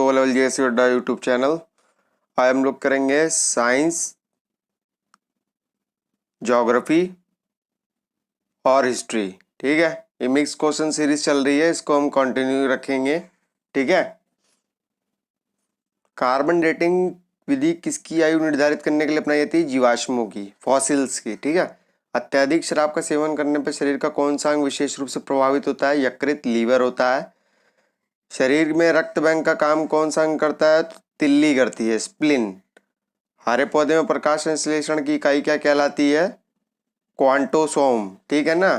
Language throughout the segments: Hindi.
टू लेवल जीएस अड्डा यूट्यूब चैनल। आज हम लोग करेंगे साइंस, ज्योग्राफी और हिस्ट्री। ठीक है, ये मिक्स क्वेश्चन सीरीज चल रही है, इसको हम कंटिन्यू रखेंगे। ठीक है। कार्बन डेटिंग विधि किसकी आयु निर्धारित करने के लिए अपनाई जाती है? जीवाश्मों की, फॉसिल्स की। ठीक है। अत्यधिक शराब का सेवन करने पर शरीर का कौन सा अंग विशेष रूप से प्रभावित होता है? यकृत, लीवर होता है। शरीर में रक्त बैंक का काम कौन सा अंग करता है? तो तिल्ली करती है, स्प्लिन। हरे पौधे में प्रकाश संश्लेषण की इकाई क्या कहलाती है? क्वांटोसोम। ठीक है ना,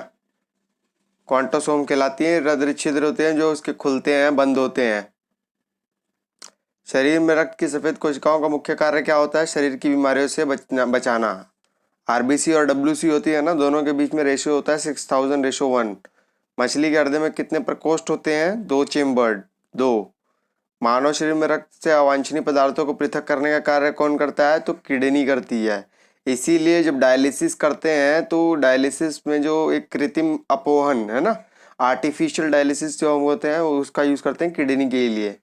क्वांटोसोम कहलाती है। रंध्र छिद्र होते हैं जो उसके खुलते हैं, बंद होते हैं। शरीर में रक्त की सफेद कोशिकाओं का मुख्य कार्य क्या होता है? शरीर की बीमारियों से बचाना। आरबीसी और डब्ल्यूसी होती है ना, दोनों के बीच में रेशियो होता है 6000:1। मछली के हृदय में कितने प्रकोष्ठ होते हैं? 2 चेम्बर्ड, 2। मानव शरीर में रक्त से अवांछनीय पदार्थों को पृथक करने का कार्य कौन करता है? तो किडनी करती है। इसीलिए जब डायलिसिस करते हैं तो डायलिसिस में जो एक कृत्रिम अपोहन है ना, आर्टिफिशियल डायलिसिस जो होते हैं, उसका यूज करते हैं किडनी के लिए।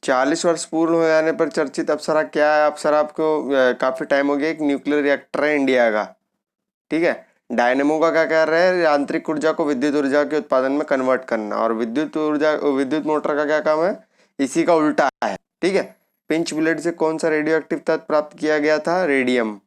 40 वर्ष पूर्ण हो जाने पर चर्चित अप्सरा क्या है? अप्सरा आपको काफी टाइम हो गया, एक न्यूक्लियर रिएक्टर है इंडिया का। ठीक है। डायनेमो का क्या कार्य है? यांत्रिक ऊर्जा को विद्युत ऊर्जा के उत्पादन में कन्वर्ट करना। और विद्युत मोटर का क्या काम है? इसी का उल्टा है। ठीक है। पिंच ब्लेड से कौन सा रेडियो एक्टिव तत्व प्राप्त किया गया था? रेडियम।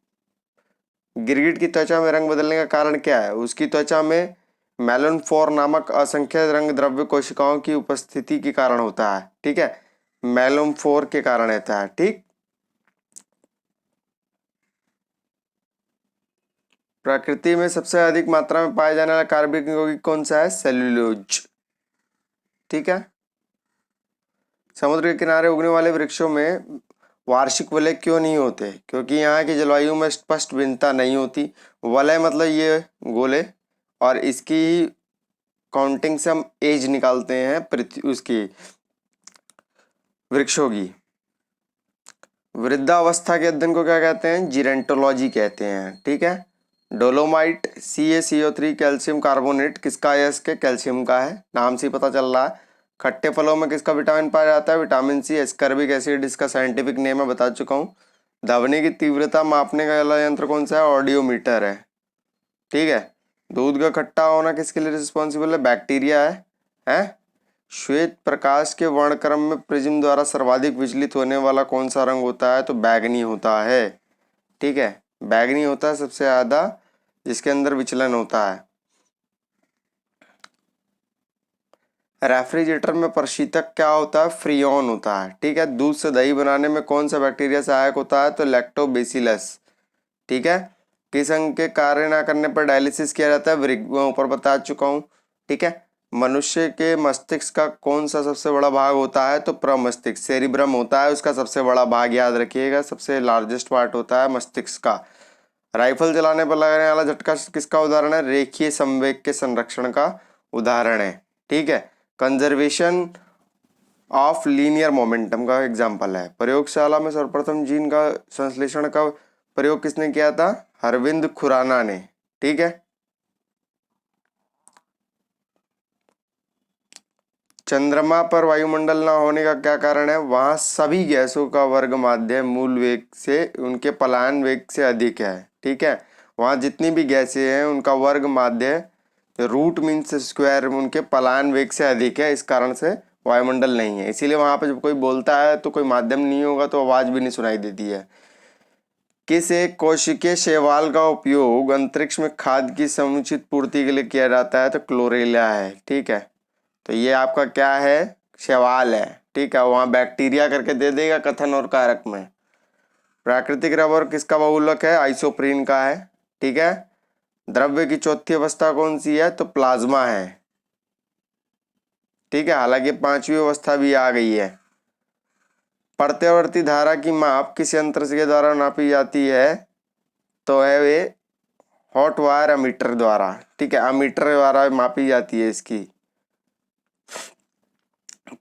गिरगिट की त्वचा में रंग बदलने का कारण क्या है? उसकी त्वचा में मेलानोफोर नामक असंख्य रंग द्रव्य कोशिकाओं की उपस्थिति के कारण होता है। ठीक है, मेलानोफोर के कारण होता है। ठीक। प्रकृति में सबसे अधिक मात्रा में पाए जाने वाला कार्बनिक यौगिक कौन सा है? सेल्यूलोज। ठीक है। समुद्र के किनारे उगने वाले वृक्षों में वार्षिक वलय क्यों नहीं होते? क्योंकि यहाँ की जलवायु में स्पष्ट भिन्नता नहीं होती। वलय मतलब ये गोले, और इसकी काउंटिंग से हम एज निकालते हैं पृथ्वी उसकी, वृक्षों की। वृद्धावस्था के अध्ययन को क्या कहते हैं? जीरेंटोलॉजी कहते हैं। ठीक है। डोलोमाइट, CaCO3, कैल्शियम कार्बोनेट किसका है? इसके कैल्शियम का है, नाम से ही पता चल रहा है। खट्टे फलों में किसका विटामिन पाया जाता है? Vitamin C. एस्कर्बिक एसिड इसका साइंटिफिक नेम है, बता चुका हूँ। ध्वनि की तीव्रता मापने का वाला यंत्र कौन सा है? ऑडियोमीटर है। ठीक है। दूध का खट्टा होना किसके लिए रिस्पॉन्सिबल है? बैक्टीरिया है। श्वेत प्रकाश के वर्णक्रम में प्रिज्म द्वारा सर्वाधिक विचलित होने वाला कौन सा रंग होता है? तो बैगनी होता है। ठीक है, बैगनी होता है सबसे ज्यादा, जिसके अंदर विचलन होता है। रेफ्रिजरेटर में प्रशीतक क्या होता है? फ्रीऑन होता है। ठीक है। दूध से दही बनाने में कौन सा बैक्टीरिया सहायक होता है? तो लैक्टोबैसिलस। ठीक है। किस अंग के कार्य ना करने पर डायलिसिस किया जाता है? वृक्क, ऊपर बता चुका हूँ। ठीक है। मनुष्य के मस्तिष्क का कौन सा सबसे बड़ा भाग होता है? तो प्रमस्तिष्क, सेरिब्रम होता है उसका सबसे बड़ा भाग, याद रखिएगा, सबसे लार्जेस्ट पार्ट होता है मस्तिष्क का। राइफल चलाने पर लगने वाला झटका किसका उदाहरण है? रेखीय संवेग के संरक्षण का उदाहरण है। ठीक है। कंजर्वेशन ऑफ लीनियर मोमेंटम का एग्जाम्पल है। प्रयोगशाला में सर्वप्रथम जीन का संश्लेषण का प्रयोग किसने किया था? अरविंद खुराना ने। ठीक है। चंद्रमा पर वायुमंडल ना होने का क्या कारण है? वहां सभी गैसों का वर्ग माध्य मूल वेग से, उनके पलायन वेग से अधिक है। ठीक है। वहां जितनी भी गैसें हैं उनका वर्ग माध्य, रूट मीन्स स्क्वायर, उनके पलायन वेग से अधिक है। इस कारण से वायुमंडल नहीं है। इसीलिए वहां पे जब कोई बोलता है तो कोई माध्यम नहीं होगा तो आवाज भी नहीं सुनाई देती है। किस एक कोशिकीय शैवाल का उपयोग अंतरिक्ष में खाद्य की समुचित पूर्ति के लिए किया जाता है? तो क्लोरेला है। ठीक है। तो ये आपका क्या है? शैवाल है। ठीक है। वहां बैक्टीरिया करके दे देगा कथन और कारक में। प्राकृतिक रबर किसका बहुलक है? आइसोप्रीन का है। ठीक है। द्रव्य की चौथी अवस्था कौन सी है? तो प्लाज्मा है। ठीक है। हालांकि पांचवी अवस्था भी आ गई है। प्रत्यावर्ती धारा की माप किस यंत्र के द्वारा नापी जाती है? तो है वे हॉट वायर अमीटर द्वारा। ठीक है, अमीटर द्वारा मापी जाती है इसकी।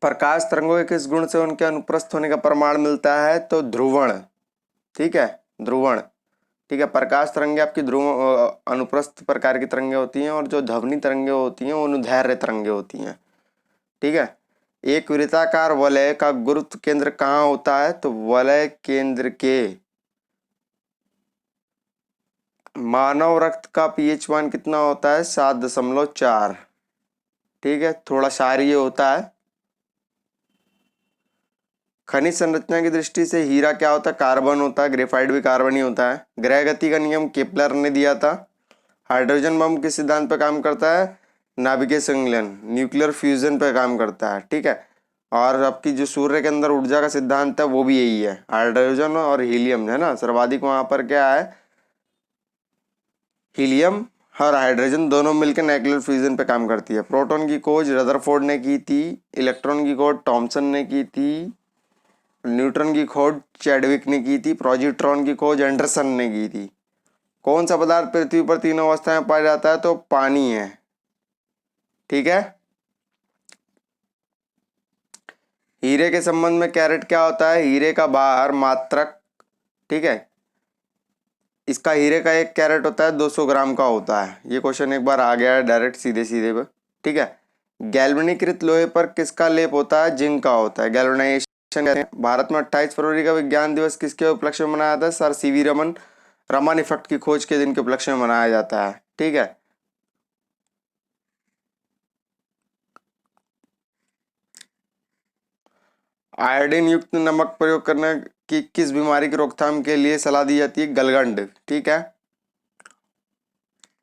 प्रकाश तरंगों के किस गुण से उनके अनुप्रस्थ होने का प्रमाण मिलता है? तो ध्रुवण। ठीक है, ध्रुवण। ठीक है। प्रकाश तरंगे आपकी ध्रुव अनुप्रस्थ प्रकार की तरंगे होती हैं, और जो ध्वनि तरंगे होती हैं वो अनुदैर्घ्य तरंगे होती हैं। ठीक है। एक वृत्ताकार वलय का गुरुत्व केंद्र कहाँ होता है? तो वलय केंद्र के मानव रक्त का पीएच मान कितना होता है? 7.4। ठीक है, थोड़ा क्षारीय होता है। खनिज संरचना की दृष्टि से हीरा क्या होता है? कार्बन होता है। ग्रेफाइट भी कार्बन ही होता है। ग्रह गति का नियम केपलर ने दिया था। हाइड्रोजन बम किस सिद्धांत पर काम करता है? नाभिकीय संलयन, न्यूक्लियर फ्यूजन पर काम करता है। ठीक है, और आपकी जो सूर्य के अंदर ऊर्जा का सिद्धांत है वो भी यही है, हाइड्रोजन और हीलियम है ना। सर्वाधिक वहां पर क्या है? हीलियम और हाइड्रोजन दोनों मिलकर न्यूक्लियर फ्यूजन पे काम करती है। प्रोटॉन की खोज रदरफोर्ड ने की थी। इलेक्ट्रॉन की खोज थॉमसन ने की थी। न्यूट्रॉन की खोज चैडविक ने की थी। पॉजिट्रॉन की खोज एंडरसन ने की थी। कौन सा पदार्थ पृथ्वी पर तीनों अवस्था में पाया जाता है? तो पानी है। ठीक है, हीरे के संबंध में कैरेट क्या होता है? हीरे का भार मात्रक, ठीक है, इसका हीरे का एक कैरेट होता है 200 ग्राम का होता है। ये क्वेश्चन एक बार आ गया है डायरेक्ट सीधे सीधे पे। ठीक है, गैल्वेनीकृत लोहे पर किसका लेप होता है? जिंक का होता है। गैल्वेनाइजेशन कहते हैं। भारत में 28 फरवरी का विज्ञान दिवस किसके उपलक्ष्य में मनाया जाता है? Sir CV Raman, Raman effect की खोज के दिन के उपलक्ष्य में मनाया जाता है। ठीक है, आयोडीन युक्त नमक प्रयोग करने की किस बीमारी की रोकथाम के लिए सलाह दी जाती है? गलगंड। ठीक है,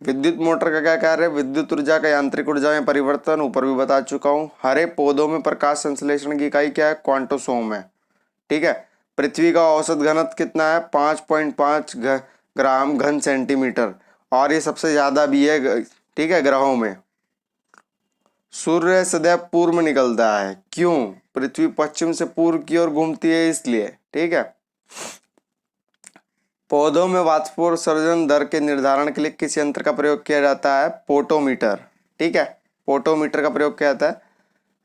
विद्युत मोटर का क्या कार्य है? विद्युत ऊर्जा का यांत्रिक ऊर्जा में परिवर्तन, ऊपर भी बता चुका हूं। हरे पौधों में प्रकाश संश्लेषण की इकाई क्या है? क्वांटोसोम है। ठीक है, पृथ्वी का औसत घनत्व कितना है? 5.5 ग्राम घन सेंटीमीटर, और ये सबसे ज्यादा भी है। ठीक है, ग्रहों में सूर्य सदैव पूर्व में निकलता है। क्यों? पृथ्वी पश्चिम से पूर्व की ओर घूमती है इसलिए। ठीक है, पौधों में वाष्पोत्सर्जन दर के निर्धारण के लिए किस यंत्र का प्रयोग किया जाता है? पोटोमीटर। ठीक है, पोटोमीटर का प्रयोग किया जाता है।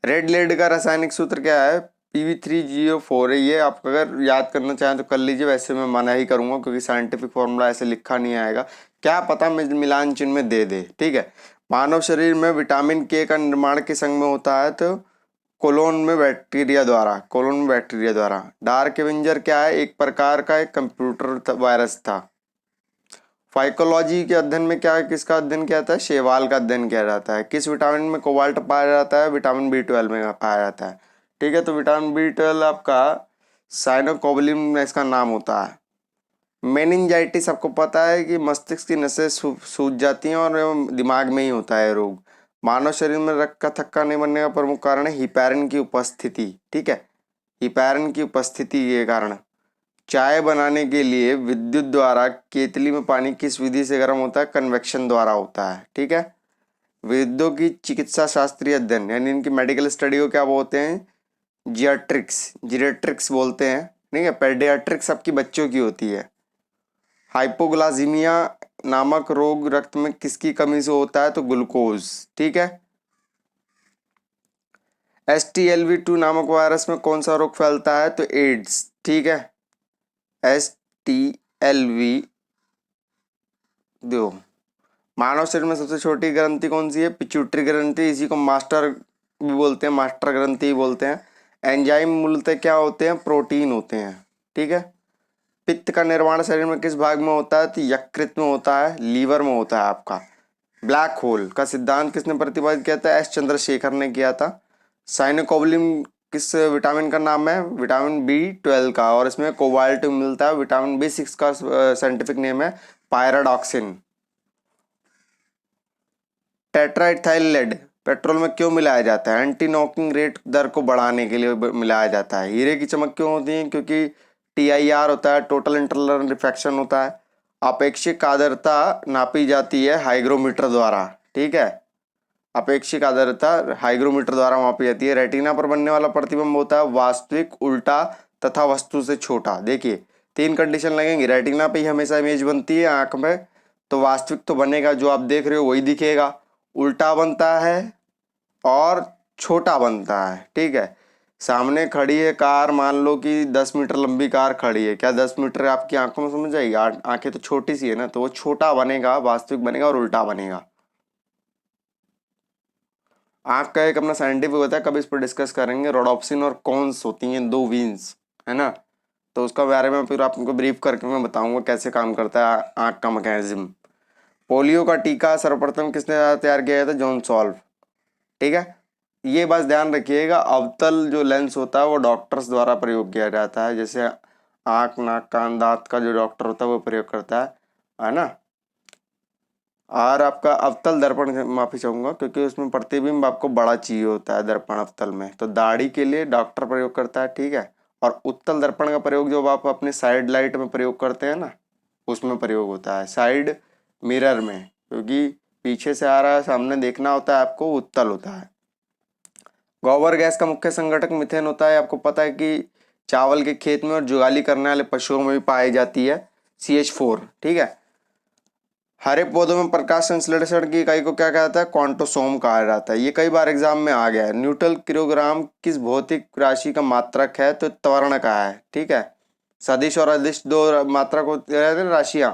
रेड लेड का रासायनिक सूत्र क्या है? Pb3GO4 है। ये आप अगर याद करना चाहें तो कर लीजिए, वैसे मैं मना ही करूंगा क्योंकि साइंटिफिक फॉर्मूला ऐसे लिखा नहीं आएगा, क्या पता मिलान चिन्ह में दे दे। ठीक है, मानव शरीर में विटामिन के का निर्माण किस अंग में होता है? तो कोलोन में बैक्टीरिया द्वारा। कोलोन में बैक्टीरिया द्वारा। डार्क एवेंजर क्या है? एक प्रकार का एक कंप्यूटर वायरस था। फाइकोलॉजी के अध्ययन में क्या है? किसका अध्ययन किया जाता है? शैवाल का अध्ययन किया जाता है। किस विटामिन में कोबाल्ट पाया जाता है? विटामिन B12 में पाया जाता है। ठीक है, तो विटामिन B12 आपका साइनोकोबलिन इसका नाम होता है। मेनिंजाइटिस आपको पता है कि मस्तिष्क की नसें सूज जाती हैं और दिमाग में ही होता है रोग। मानव शरीर में रक्त का थक्का नहीं बनने का प्रमुख कारण है हिपैरिन की उपस्थिति। ठीक है, हिपैरिन की उपस्थिति के कारण। चाय बनाने के लिए विद्युत द्वारा केतली में पानी किस विधि से गर्म होता है? कन्वेक्शन द्वारा होता है। ठीक है, वेदों की चिकित्सा शास्त्रीय अध्ययन यानी इनकी मेडिकल स्टडी को क्या बोलते हैं? जियाट्रिक्स, जीरेट्रिक्स बोलते हैं। ठीक है, पेडियाट्रिक्स आपकी बच्चों की होती है। हाइपोग्लाइसीमिया नामक रोग रक्त में किसकी कमी से होता है? तो ग्लूकोज। ठीक है, STLV2 नामक वायरस में कौन सा रोग फैलता है? तो एड्स। ठीक है, STLV2। मानव शरीर में सबसे छोटी ग्रंथि कौन सी है? पिट्यूटरी ग्रंथि, इसी को मास्टर भी बोलते हैं, मास्टर ग्रंथि भी बोलते हैं। एंजाइम मूलतः क्या होते हैं? प्रोटीन होते हैं। ठीक है, पित्त का निर्माण शरीर में किस भाग में होता है? तो यकृत में होता है, लीवर में होता है आपका। ब्लैक होल का सिद्धांत किसने प्रतिपादित किया था? चंद्रशेखर ने किया था। साइनोकोबलिन किस विटामिन का नाम है? विटामिन B12 का, और इसमें कोबाल्ट मिलता है। विटामिन B6 का साइंटिफिक नेम है पायराडॉक्सिन। टेट्राइथाइल लेड पेट्रोल में क्यों मिलाया जाता है? एंटी नॉकिंग रेट दर को बढ़ाने के लिए मिलाया जाता है। हीरे की चमक क्यों होती है? क्योंकि TIR होता है, टोटल इंटरनल रिफ्रैक्शन होता है। अपेक्षिक आर्द्रता नापी जाती है हाइग्रोमीटर द्वारा। ठीक है, अपेक्षिक आर्द्रता हाइग्रोमीटर द्वारा मापी जाती है। रेटिना पर बनने वाला प्रतिबिंब होता है वास्तविक, उल्टा तथा वस्तु से छोटा। देखिए, 3 कंडीशन लगेंगी। रेटिना पे ही हमेशा इमेज बनती है आंख में, तो वास्तविक तो बनेगा, जो आप देख रहे हो वही दिखेगा, उल्टा बनता है और छोटा बनता है। ठीक है, सामने खड़ी है कार, मान लो कि 10 मीटर लंबी कार खड़ी है, क्या 10 मीटर आपकी आंखों में समझ आएगी? आंखें तो छोटी सी है ना, तो वो छोटा बनेगा, वास्तविक बनेगा और उल्टा बनेगा। आँख का एक अपना साइंटिफिक होता है, कभी इस पर डिस्कस करेंगे। रोडोप्सिन और कॉन्स होती हैं दो वीन्स, है ना, तो उसका बारे में फिर आपको ब्रीफ करके मैं बताऊंगा कैसे काम करता है आँख का मैकेनिज्म। पोलियो का टीका सर्वप्रथम किसने तैयार किया था? John solve. ठीक है, ये बस ध्यान रखिएगा, अवतल जो लेंस होता है वो डॉक्टर्स द्वारा प्रयोग किया जाता है, जैसे आँख नाक कान दांत का जो डॉक्टर होता है वो प्रयोग करता है ना। और आपका अवतल दर्पण, माफी चाहूंगा क्योंकि उसमें प्रतिबिंब आपको बड़ा चाहिए होता है दर्पण अवतल में, तो दाढ़ी के लिए डॉक्टर प्रयोग करता है, ठीक है। और उत्तल दर्पण का प्रयोग जो आप अपने साइड लाइट में प्रयोग करते हैं ना, उसमें प्रयोग होता है, साइड मिरर में, क्योंकि पीछे से आ रहा है सामने देखना होता है आपको, उत्तल होता है। गोबर गैस का मुख्य संघटक मिथेन होता है, आपको पता है कि चावल के खेत में और जुगाली करने वाले पशुओं में भी पाई जाती है, CH4, ठीक है। हरे पौधों में प्रकाश संश्लेषण की इकाई को क्या कहा जाता है? क्वांटोसोम कहा जाता है। ये कई बार एग्जाम में आ गया है। न्यूटन किलोग्राम किस भौतिक राशि का मात्रक है? तो त्वरण का है, ठीक है। सदिश और अदिश दो मात्रक होते हैं राशियां।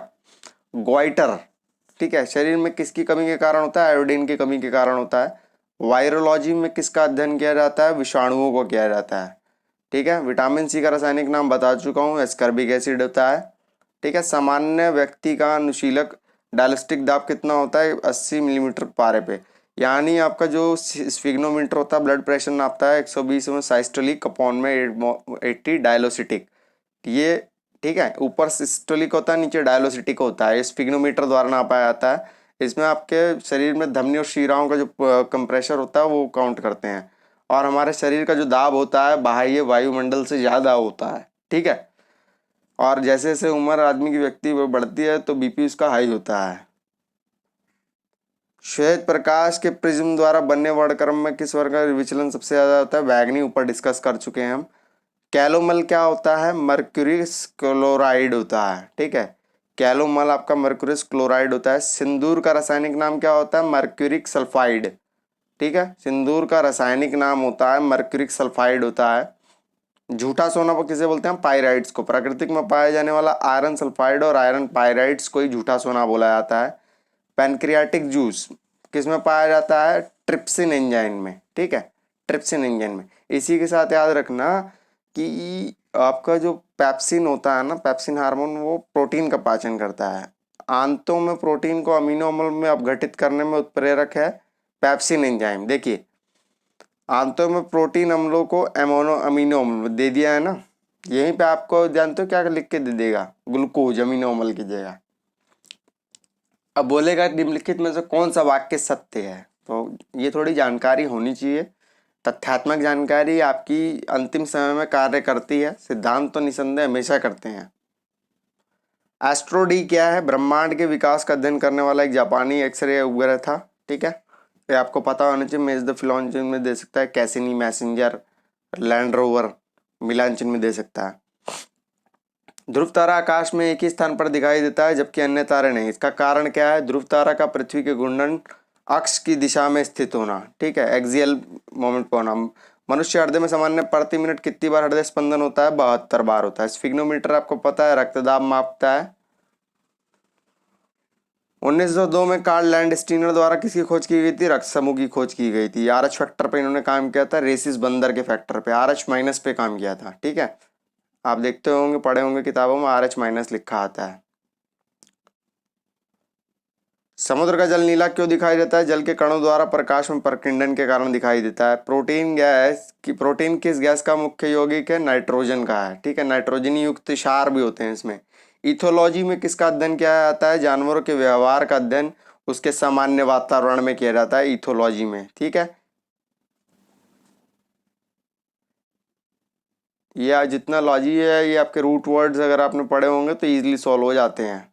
ग्वाइटर, ठीक है, शरीर में किसकी कमी के कारण होता है? आयोडीन की कमी के कारण होता है। वायरोलॉजी में किसका अध्ययन किया जाता है? विषाणुओं को किया जाता है, ठीक है। विटामिन सी का रासायनिक नाम बता चुका हूँ, एस्कर्बिक एसिड होता है, ठीक है। सामान्य व्यक्ति का अनुशीलक डायलिस्टिक दाब कितना होता है? 80 मिलीमीटर पारे पे, यानी आपका जो स्फिग्नोमीटर होता है ब्लड प्रेशर नापता है 120 में साइस्टोलिक अपॉन में 80 डायलोसिटिक, ये ठीक है। ऊपर सिस्टोलिक होता है, नीचे डायलोसिटिक होता है, स्फिग्नोमीटर द्वारा नापा जाता है। इसमें आपके शरीर में धमनी और शिराओं का जो कंप्रेशर होता है वो काउंट करते हैं। और हमारे शरीर का जो दाब होता है बाह्य वायुमंडल से ज़्यादा होता है, ठीक है। और जैसे जैसे उम्र आदमी की व्यक्ति बढ़ती है तो बीपी उसका हाई होता है। श्वेत प्रकाश के प्रिज्म द्वारा बनने वर्णक्रम में किस वर्ग का विचलन सबसे ज्यादा होता है? बैगनी, ऊपर डिस्कस कर चुके हैं हम। कैलोमल क्या होता है? मर्क्यूरी क्लोराइड होता है, ठीक है। कैलोमल आपका मर्क्यूरी क्लोराइड होता है। सिंदूर का रासायनिक नाम क्या होता है? मर्क्यूरिक सल्फाइड, ठीक है। सिंदूर का रासायनिक नाम होता है मर्क्यूरिक सल्फाइड होता है। झूठा सोना को किसे बोलते हैं? पाइराइड्स को। प्राकृतिक में पाया जाने वाला आयरन सल्फाइड और आयरन पाइराइड्स को ही झूठा सोना बोला जाता है। पैनक्रियाटिक जूस किस में पाया जाता है? ट्रिप्सिन एंजाइम में, ठीक है, ट्रिप्सिन एंजाइम में। इसी के साथ याद रखना कि आपका जो पैप्सिन होता है ना, पैप्सिन हार्मोन, वो प्रोटीन का पाचन करता है। आंतों में प्रोटीन को अमीनो अम्ल में अपघटित करने में उत्प्रेरक है पैप्सिन एंजाइम। देखिए, आंतों में प्रोटीन अम्लों को अमीनो अम्ल दे दिया है ना, यहीं पे आपको जानते हो क्या लिख के दे देगा? ग्लूकोज अमीनो अम्ल की जगह। अब बोलेगा निम्नलिखित में से कौन सा वाक्य सत्य है, तो ये थोड़ी जानकारी होनी चाहिए। तथ्यात्मक जानकारी आपकी अंतिम समय में कार्य करती है, सिद्धांत तो निसंदेह हमेशा करते हैं। एस्ट्रो डी क्या है? ब्रह्मांड के विकास का अध्ययन करने वाला एक जापानी एक्सरे उपग्रह था, ठीक है। ये आपको पता होना चाहिए। मेज द फिलॉन्चिन में दे सकता है, कैसिनी, मैसेंजर, लैंड रोवर, मिलानचिन में दे सकता है। ध्रुव तारा आकाश में एक ही स्थान पर दिखाई देता है जबकि अन्य तारे नहीं, इसका कारण क्या है? ध्रुव तारा का पृथ्वी के घूर्णन अक्ष की दिशा में स्थित होना, ठीक है, एक्सियल मोमेंट पर होना। मनुष्य हृदय में सामान्य प्रति मिनट कितनी बार हृदय स्पंदन होता है? 72 बार होता है। स्फिग्नोमीटर आपको पता है रक्तदाब मापता है। 1902 में कार्ल लैंडस्टीनर द्वारा किसकी खोज की गई थी? रक्त समूह की खोज की गई थी। RH फैक्टर पे इन्होंने काम किया था, रेसिस बंदर के फैक्टर पे, RH माइनस पे काम किया था, ठीक है। आप देखते होंगे, पढ़े होंगे किताबों में, RH माइनस लिखा आता है। समुद्र का जल नीला क्यों दिखाई देता है? जल के कणों द्वारा प्रकाश में प्रकीर्णन के कारण दिखाई देता है। प्रोटीन किस गैस का मुख्य यौगिक है? नाइट्रोजन का है, ठीक है। नाइट्रोजनी युक्त क्षार भी होते हैं इसमें। इथोलॉजी में किसका अध्ययन किया जाता है? जानवरों के व्यवहार का अध्ययन उसके सामान्य वातावरण में किया जाता है, इथोलॉजी में, ठीक है। ये जितना लॉजी है, ये आपके रूट वर्ड्स अगर आपने पढ़े होंगे तो इजीली सॉल्व हो जाते हैं।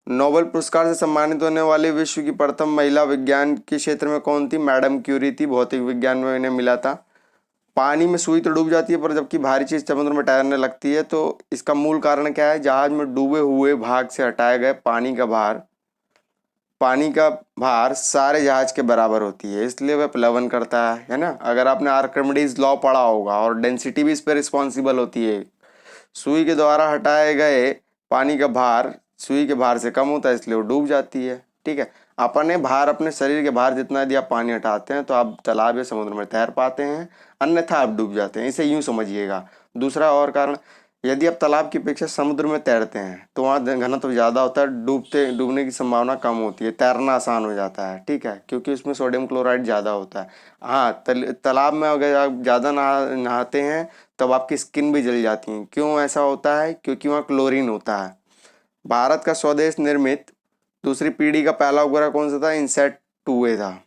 नोबेल पुरस्कार से सम्मानित होने वाली विश्व की प्रथम महिला विज्ञान के क्षेत्र में कौन थी? मैडम क्यूरी थी, भौतिक विज्ञान में इन्हें मिला था। पानी में सुई तो डूब जाती है पर जबकि भारी चीज समुद्र में तैरने लगती है, तो इसका मूल कारण क्या है? जहाज में डूबे हुए भाग से हटाए गए पानी का भार सारे जहाज के बराबर होती है, इसलिए वह प्लवन करता है ना। अगर आपने आर्किमिडीज लॉ पढ़ा होगा, और डेंसिटी भी इस पर रिस्पॉन्सिबल होती है। सुई के द्वारा हटाए गए पानी का भार सुई के भार से कम होता है, इसलिए वो डूब जाती है, ठीक है। अपने बाहर, अपने शरीर के बाहर जितना यदि आप पानी हटाते हैं तो आप तालाब या समुद्र में तैर पाते हैं, अन्यथा आप डूब जाते हैं। इसे यूं समझिएगा। दूसरा और कारण, यदि आप तालाब की अपेक्षा समुद्र में तैरते हैं तो वहाँ घनत्व ज़्यादा होता है, डूबने की संभावना कम होती है, तैरना आसान हो जाता है, ठीक है, क्योंकि उसमें सोडियम क्लोराइड ज़्यादा होता है। हाँ, तालाब में अगर आप ज़्यादा नहाते हैं तब आपकी स्किन भी जल जाती है। क्यों ऐसा होता है? क्योंकि वहाँ क्लोरीन होता है। भारत का स्वदेश निर्मित दूसरी पीढ़ी का पहला उपग्रह कौन सा था? इनसैट 2A था।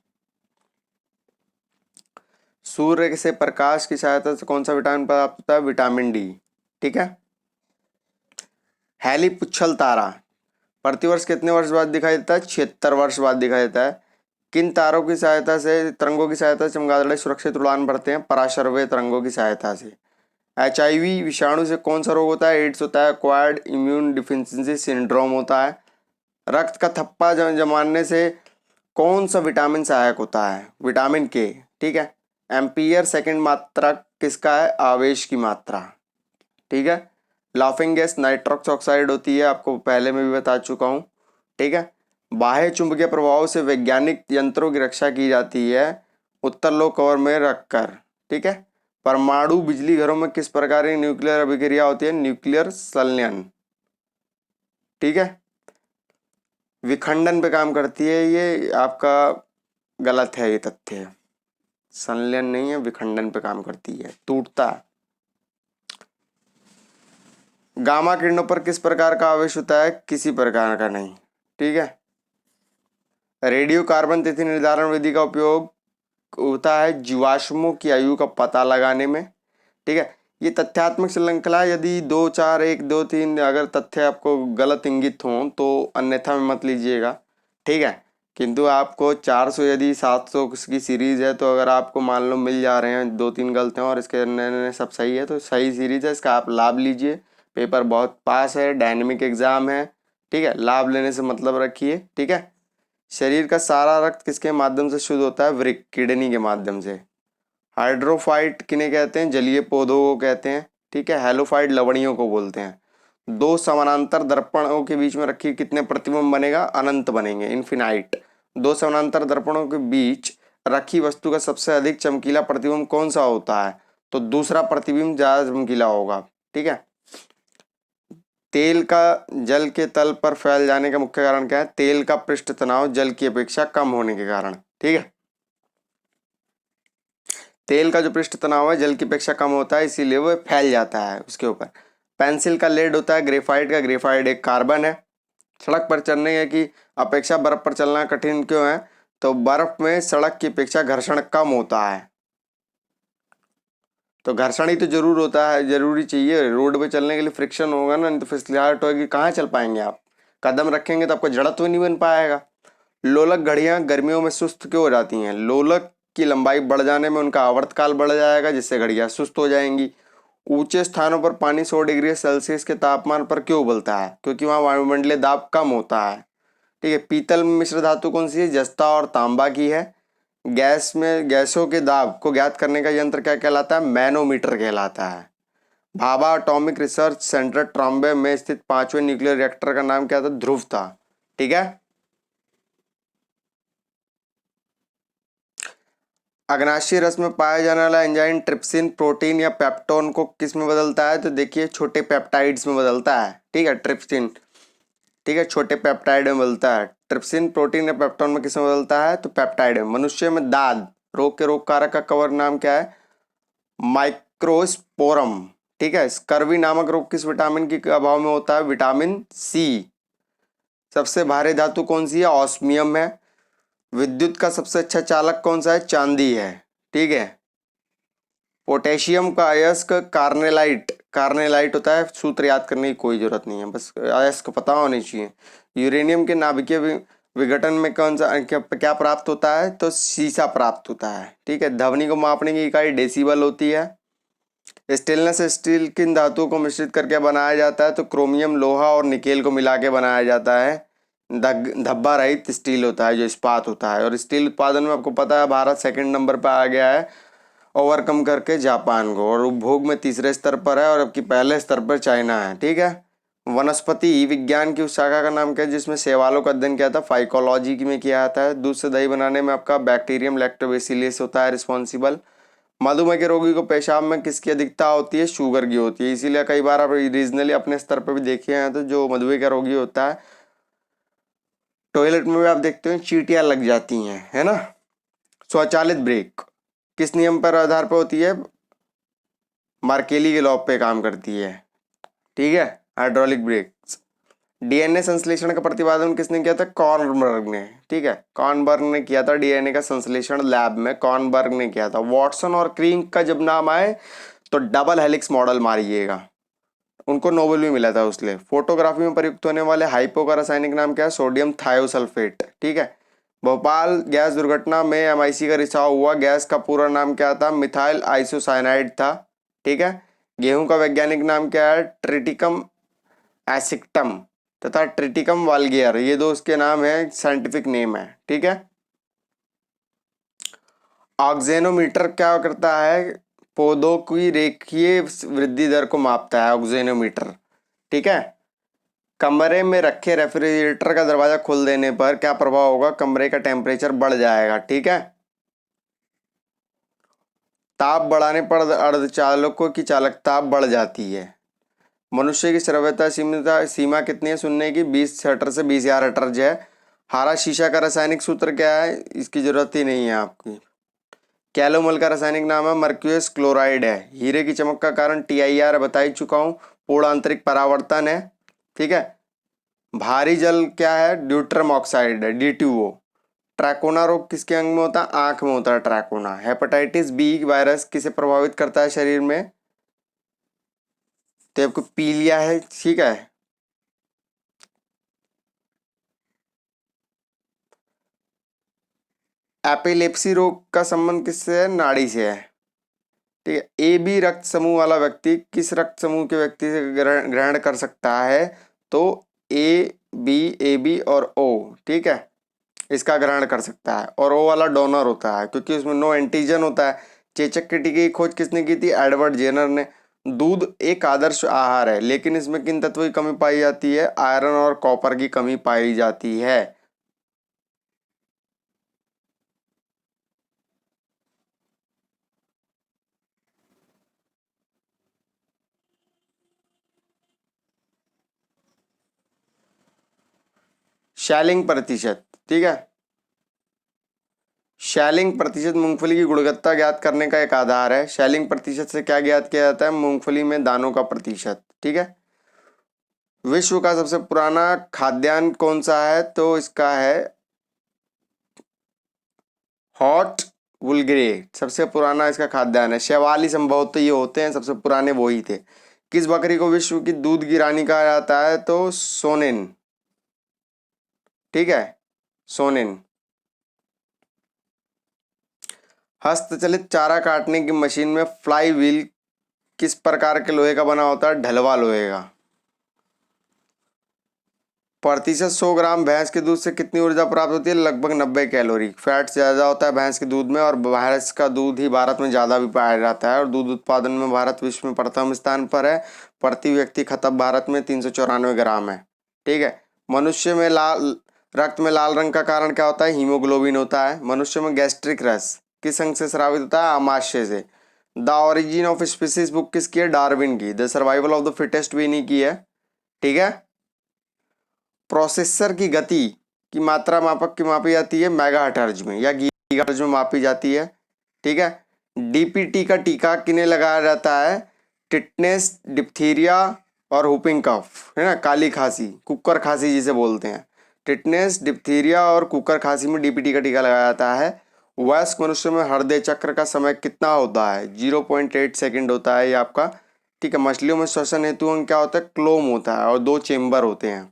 सूर्य से प्रकाश की सहायता से कौन सा विटामिन प्राप्त होता है? विटामिन डी, ठीक है। हैली पुच्छल तारा प्रतिवर्ष कितने वर्ष बाद दिखाई देता है? 76 वर्ष बाद दिखाई देता है। किन तारों की सहायता से, तरंगों की सहायता से चमगादड़ सुरक्षित उड़ान भरते हैं? पराशरवे तरंगों की सहायता से। HIV विषाणु से कौन सा रोग होता है? एड्स होता है। एक्वायर्ड इम्यून डिफिशियंसी सिंड्रोम होता है। रक्त का थप्पा जमाने से कौन सा विटामिन सहायक होता है? विटामिन के, ठीक है। एम्पियर सेकंड मात्रा किसका है? आवेश की मात्रा, ठीक है। लाफिंग गैस नाइट्रस ऑक्साइड होती है, आपको पहले में भी बता चुका हूँ, ठीक है। बाह्य चुंबकीय प्रभाव से वैज्ञानिक यंत्रों की रक्षा की जाती है उत्तर लो कवर में रखकर, ठीक है। परमाणु बिजली घरों में किस प्रकार की न्यूक्लियर अभिक्रिया होती है? न्यूक्लियर संलयन, ठीक है। विखंडन पे काम करती है, ये आपका गलत है, ये तथ्य। संलयन नहीं है, विखंडन पे काम करती है, टूटता। गामा किरणों पर किस प्रकार का आवेश होता है? किसी प्रकार का नहीं, ठीक है। रेडियो कार्बन तिथि निर्धारण विधि का उपयोग होता है जीवाश्मों की आयु का पता लगाने में, ठीक है। ये तथ्यात्मक श्रृंखला, यदि 2 4 1 2 3 अगर तथ्य आपको गलत इंगित हों तो अन्यथा में मत लीजिएगा, ठीक है। किंतु आपको 400 यदि 700 की सीरीज है तो अगर आपको मान लो मिल जा रहे हैं 2 3 गलत हैं और इसके अन्य सब सही है तो सही सीरीज है, इसका आप लाभ लीजिए। पेपर बहुत पास है, डायनेमिक एग्जाम है, ठीक है। लाभ लेने से मतलब रखिए, ठीक है। शरीर का सारा रक्त किसके माध्यम से शुद्ध होता है? वृक्क, किडनी के माध्यम से। हाइड्रोफाइट किन्हें कहते हैं? जलीय पौधों को कहते हैं, ठीक है। हेलोफाइट लवणियों को बोलते हैं। 2 समानांतर दर्पणों के बीच में रखिए, कितने प्रतिबिंब बनेगा? अनंत बनेंगे, इन्फिनाइट। 2 समानांतर दर्पणों के बीच रखी वस्तु का सबसे अधिक चमकीला प्रतिबिंब कौन सा होता है? तो दूसरा प्रतिबिंब ज्यादा चमकीला होगा, ठीक है। तेल का जल के तल पर फैल जाने का मुख्य कारण क्या है? तेल का पृष्ठ तनाव जल की अपेक्षा कम होने के कारण, ठीक है। तेल का जो पृष्ठ तनाव है जल की अपेक्षा कम होता है, इसीलिए वो फैल जाता है उसके ऊपर। पेंसिल का लेड होता है, ग्रेफाइट का, ग्रेफाइट एक कार्बन है। सड़क पर चलने की अपेक्षा बर्फ पर चलना कठिन क्यों है? तो बर्फ में सड़क की अपेक्षा घर्षण कम होता है, तो घर्षण ही तो जरूर होता है, जरूरी चाहिए। रोड पे चलने के लिए फ्रिक्शन होगा ना, नहीं तो फिसलाहट होगी, कहाँ चल पाएंगे आप? कदम रखेंगे तो आपको जड़त्व नहीं बन पाएगा। लोलक घड़ियां गर्मियों में सुस्त क्यों हो जाती हैं? लोलक की लंबाई बढ़ जाने में उनका आवर्तकाल बढ़ जाएगा, जिससे घड़ियां सुस्त हो जाएंगी। ऊंचे स्थानों पर पानी 100 डिग्री सेल्सियस के तापमान पर क्यों उबलता है? क्योंकि वहां वायुमंडलीय दाब कम होता है, ठीक है। पीतल में मिश्र धातु कौन सी है? जस्ता और तांबा की है। गैस में गैसों के दाब को ज्ञात करने का यंत्र क्या कहलाता है? मैनोमीटर कहलाता है। Bhabha atomic research centre Trombay में स्थित 5वें न्यूक्लियर रिएक्टर का नाम क्या था? ध्रुव था, ठीक है। अग्नाशय रस में पाया जाने वाला एंजाइम ट्रिप्सिन प्रोटीन या पेप्टोन को किस में बदलता है? तो देखिए छोटे पेप्टाइड्स में बदलता है, ठीक है। ट्रिप्सिन, ठीक है, छोटे पेप्टाइड में बदलता है। ट्रिप्सिन प्रोटीन या पेप्टोन में किस में बदलता है? तो पेप्टाइड में। मनुष्य में दाद रोग के रोग कारक का कवर नाम क्या है? माइक्रोस्पोरम, ठीक है। स्कर्वी नामक रोग किस विटामिन के अभाव में होता है? Vitamin C. सबसे भारी धातु कौन सी है? ऑस्मियम है। विद्युत का सबसे अच्छा चालक कौन सा है? चांदी है, ठीक है। पोटेशियम का अयस्क कार्नेलाइट, कार्नेलाइट होता है। सूत्र याद करने की कोई जरूरत नहीं है, बस अयस्क पता होनी चाहिए। यूरेनियम के नाभिकीय विघटन में कौन सा क्या प्राप्त होता है? तो सीसा प्राप्त होता है, ठीक है। ध्वनि को मापने की इकाई डेसिबल होती है। स्टेनलेस स्टील किन धातुओं को मिश्रित करके बनाया जाता है? तो क्रोमियम, लोहा और निकेल को मिला के बनाया जाता है। धब्बा रहित स्टील होता है जो इस्पात होता है। और स्टील उत्पादन में आपको पता है भारत सेकंड नंबर पर आ गया है, ओवरकम करके जापान को, और उपभोग में तीसरे स्तर पर है, और अब की पहले स्तर पर चाइना है, ठीक है। वनस्पति विज्ञान की उस शाखा का नाम क्या है जिसमें शैवालों का अध्ययन किया था? फाइकोलॉजी में किया जाता है। दूध से दही बनाने में आपका बैक्टीरियम लैक्टोबैसिलस होता है रिस्पॉन्सिबल। मधुमेह के रोगी को पेशाब में किसकी अधिकता होती है? शुगर की होती है। इसीलिए कई बार आप रीजनली अपने स्तर पर भी देखे हैं तो जो मधुमेह का रोगी होता है टॉयलेट में भी आप देखते हो चींटियां लग जाती हैं, है ना। स्वचालित ब्रेक किस नियम पर आधार पर होती है? मार्केली के लॉ पे काम करती है, ठीक है, हाइड्रोलिक ब्रेक्स। डीएनए संश्लेषण का प्रतिपादन किसने किया था? कॉर्नबर्ग ने, ठीक है, कॉर्नबर्ग ने किया था डीएनए का संश्लेषण लैब में, कॉर्नबर्ग ने किया था। वॉटसन और क्रिक का जब नाम आए तो डबल हेलिक्स मॉडल मारिएगा, उनको नोबेल भी मिला था उसलिए। फोटोग्राफी में प्रयुक्त होने वाले हाइपो का रासायनिक नाम क्या है? सोडियम थायोसल्फेट, ठीक है। भोपाल गैस दुर्घटना में एमआईसी का रिसाव हुआ, गैस का पूरा नाम क्या था? मिथाइल आइसोसाइनाइड था, ठीक है। गेहूं का वैज्ञानिक नाम क्या है? ट्रिटिकम एसिक्टम तथा ट्रिटिकम वाल्गियर, ये दो उसके नाम है, साइंटिफिक नेम है, ठीक है। ऑक्जेनोमीटर क्या करता है? पौधों की रेखीय वृद्धि दर को मापता है ऑक्जेनोमीटर, ठीक है। कमरे में रखे रेफ्रिजरेटर का दरवाजा खोल देने पर क्या प्रभाव होगा? कमरे का टेम्परेचर बढ़ जाएगा, ठीक है। ताप बढ़ाने पर अर्धचालकों की चालकता बढ़ जाती है। मनुष्य की श्रव्यता सीमा कितनी है सुनने की? 20 हर्ट्ज से 20,000 हर्ट्ज है। हरा शीशा का रासायनिक सूत्र क्या है? इसकी जरूरत ही नहीं है आपकी। कैलोमल का रासायनिक नाम है मर्क्यूरियस क्लोराइड है। हीरे की चमक का कारण TIR बता ही चुका हूं, पूर्ण आंतरिक परावर्तन है, ठीक है। भारी जल क्या है? ड्यूट्रम ऑक्साइड है, D2O। ट्रैकोना रोग किसके अंग में होता है? आंख में होता है ट्रैकोना। हेपेटाइटिस बी वायरस किसे प्रभावित करता है शरीर में? तो आपको पीलिया है, ठीक है। एपिलेप्सी रोग का संबंध किससे है? नाड़ी से है, ठीक है। AB रक्त समूह वाला व्यक्ति किस रक्त समूह के व्यक्ति से ग्रहण कर सकता है? तो AB और O, ठीक है, इसका ग्रहण कर सकता है। और O वाला डोनर होता है क्योंकि उसमें नो एंटीजन होता है। चेचक के टीके की खोज किसने की थी? एडवर्ड जेनर ने। दूध एक आदर्श आहार है लेकिन इसमें किन तत्वों की कमी पाई जाती है? आयरन और कॉपर की कमी पाई जाती है। शैलिंग प्रतिशत, ठीक है। शैलिंग प्रतिशत मूंगफली की गुणवत्ता ज्ञात करने का एक आधार है। शैलिंग प्रतिशत से क्या ज्ञात किया जाता है? मूंगफली में दानों का प्रतिशत, ठीक है। विश्व का सबसे पुराना खाद्यान्न कौन सा है? तो इसका है हॉट वुलग्रे, सबसे पुराना इसका खाद्यान्न है। शैवाली संभवतः ये होते हैं सबसे पुराने, वो ही थे। किस बकरी को विश्व की दूध की रानी कहा जाता है? तो सोनेन, ठीक है, सोनेन। हस्तचलित चारा काटने की मशीन में फ्लाई व्हील किस प्रकार के लोहे का बना होता है? ढलवा लोहे का। प्रतिशत 100 ग्राम भैंस के दूध से कितनी ऊर्जा प्राप्त होती है? लगभग 90 कैलोरी। फैट ज़्यादा होता है भैंस के दूध में और भैंस का दूध ही भारत में ज़्यादा भी पाया जाता है और दूध उत्पादन में भारत विश्व में प्रथम स्थान पर है। प्रति व्यक्ति खपत भारत में 394 ग्राम है, ठीक है। मनुष्य में रक्त में लाल रंग का कारण क्या होता है? हीमोग्लोबिन होता है। मनुष्य में गैस्ट्रिक रस किस अंग से स्रावित होता है? आमाशय से। The origin of species book किसकी है? डार्विन की। The survival of the fittest भी इन्हीं की है, ठीक है। प्रोसेसर की गति की मात्रा मापक की मापी जाती है मेगाहर्ट्ज में या गीगाहर्ट्ज में मापी जाती है, ठीक है। DPT का टीका किन्हें लगाया जाता है? टिटनेस, डिप्थीरिया और हुपिंग कफ, है ना, काली खांसी, कुकर खांसी जिसे बोलते हैं। टिटनेस, डिप्थीरिया और कुकर खांसी में DPT का टीका लगाया जाता है। वयस्क मनुष्य में हृदय चक्र का समय कितना होता है? 0.8 सेकेंड होता है ये आपका, ठीक है। मछलियों में श्वसन हेतु अंग क्या होता है? क्लोम होता है और 2 चेम्बर होते हैं।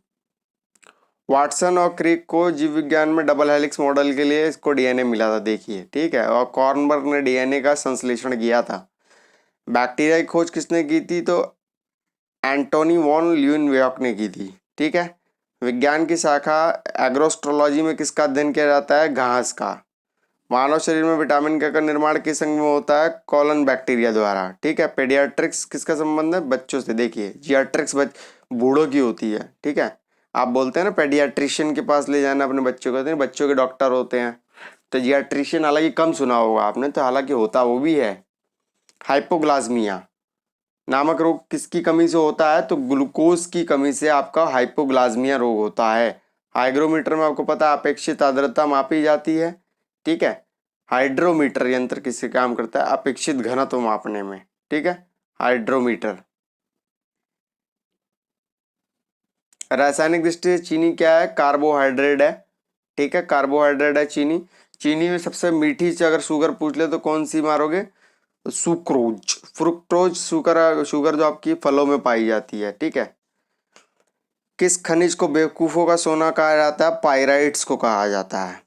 वाटसन और क्रिक को जीव विज्ञान में डबल हेलिक्स मॉडल के लिए इसको DNA मिला था, देखिए, ठीक है। और कॉर्नबर्ग ने DNA का संश्लेषण किया था। बैक्टीरिया की खोज किसने की थी? तो एंटोनी वॉन ल्यूनबर्ग ने की थी, ठीक है। विज्ञान की शाखा एग्रोस्ट्रोलॉजी में किसका अध्ययन किया जाता है? घास का। मानव शरीर में विटामिन के का निर्माण किस अंग में होता है? कॉलन बैक्टीरिया द्वारा, ठीक है। पेडियाट्रिक्स किसका संबंध है? बच्चों से। देखिए जियाट्रिक्स बूढ़ों की होती है, ठीक है। आप बोलते हैं ना पेडियाट्रिशियन के पास ले जाना अपने बच्चों को, तो बच्चों के डॉक्टर होते हैं। तो जियाट्रिशियन हालांकि कम सुना होगा आपने, तो हालांकि होता वो भी है। हाइपोग्लाइसीमिया नामक रोग किसकी कमी से होता है? तो ग्लूकोज की कमी से आपका हाइपोग्लाइसीमिया रोग होता है। हाइग्रोमीटर में आपको पता है अपेक्षित आर्द्रता मापी जाती है, ठीक है। हाइड्रोमीटर यंत्र किससे काम करता है? अपेक्षित घनत्व मापने में, ठीक है, हाइड्रोमीटर। रासायनिक दृष्टि से चीनी क्या है? कार्बोहाइड्रेट है, ठीक है, कार्बोहाइड्रेट है चीनी। चीनी में सबसे मीठी से अगर शुगर पूछ ले तो कौन सी मारोगे? सुक्रोज, फ्रुक्टोज शुगर, शुगर जो आपकी फलों में पाई जाती है, ठीक है। किस खनिज को बेवकूफों का सोना कहा जाता है? पाइराइट्स को कहा जाता है।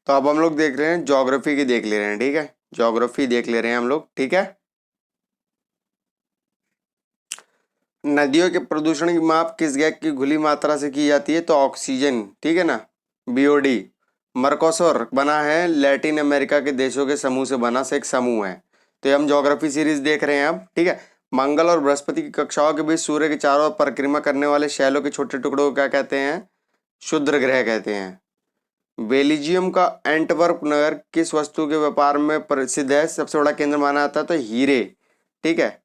तो अब हम लोग देख रहे हैं ज्योग्राफी की, देख ले रहे हैं, ठीक है, ज्योग्राफी देख ले रहे हैं हम लोग, ठीक है। नदियों के प्रदूषण की माप किस गैस की घुली मात्रा से की जाती है? तो ऑक्सीजन, ठीक है ना, बीओडी। मर्कोसोर बना है लैटिन अमेरिका के देशों के समूह से बना से एक समूह है। तो ये हम ज्योग्राफी सीरीज देख रहे हैं अब, ठीक है। मंगल और बृहस्पति की कक्षाओं के बीच सूर्य के चारों ओर परिक्रमा करने वाले शैलों के छोटे टुकड़ों को क्या कहते हैं? क्षुद्र ग्रह कहते हैं। बेल्जियम का एंटवर्प नगर किस वस्तु के व्यापार में प्रसिद्ध है? सबसे बड़ा केंद्र माना जाता है तो हीरे, ठीक है।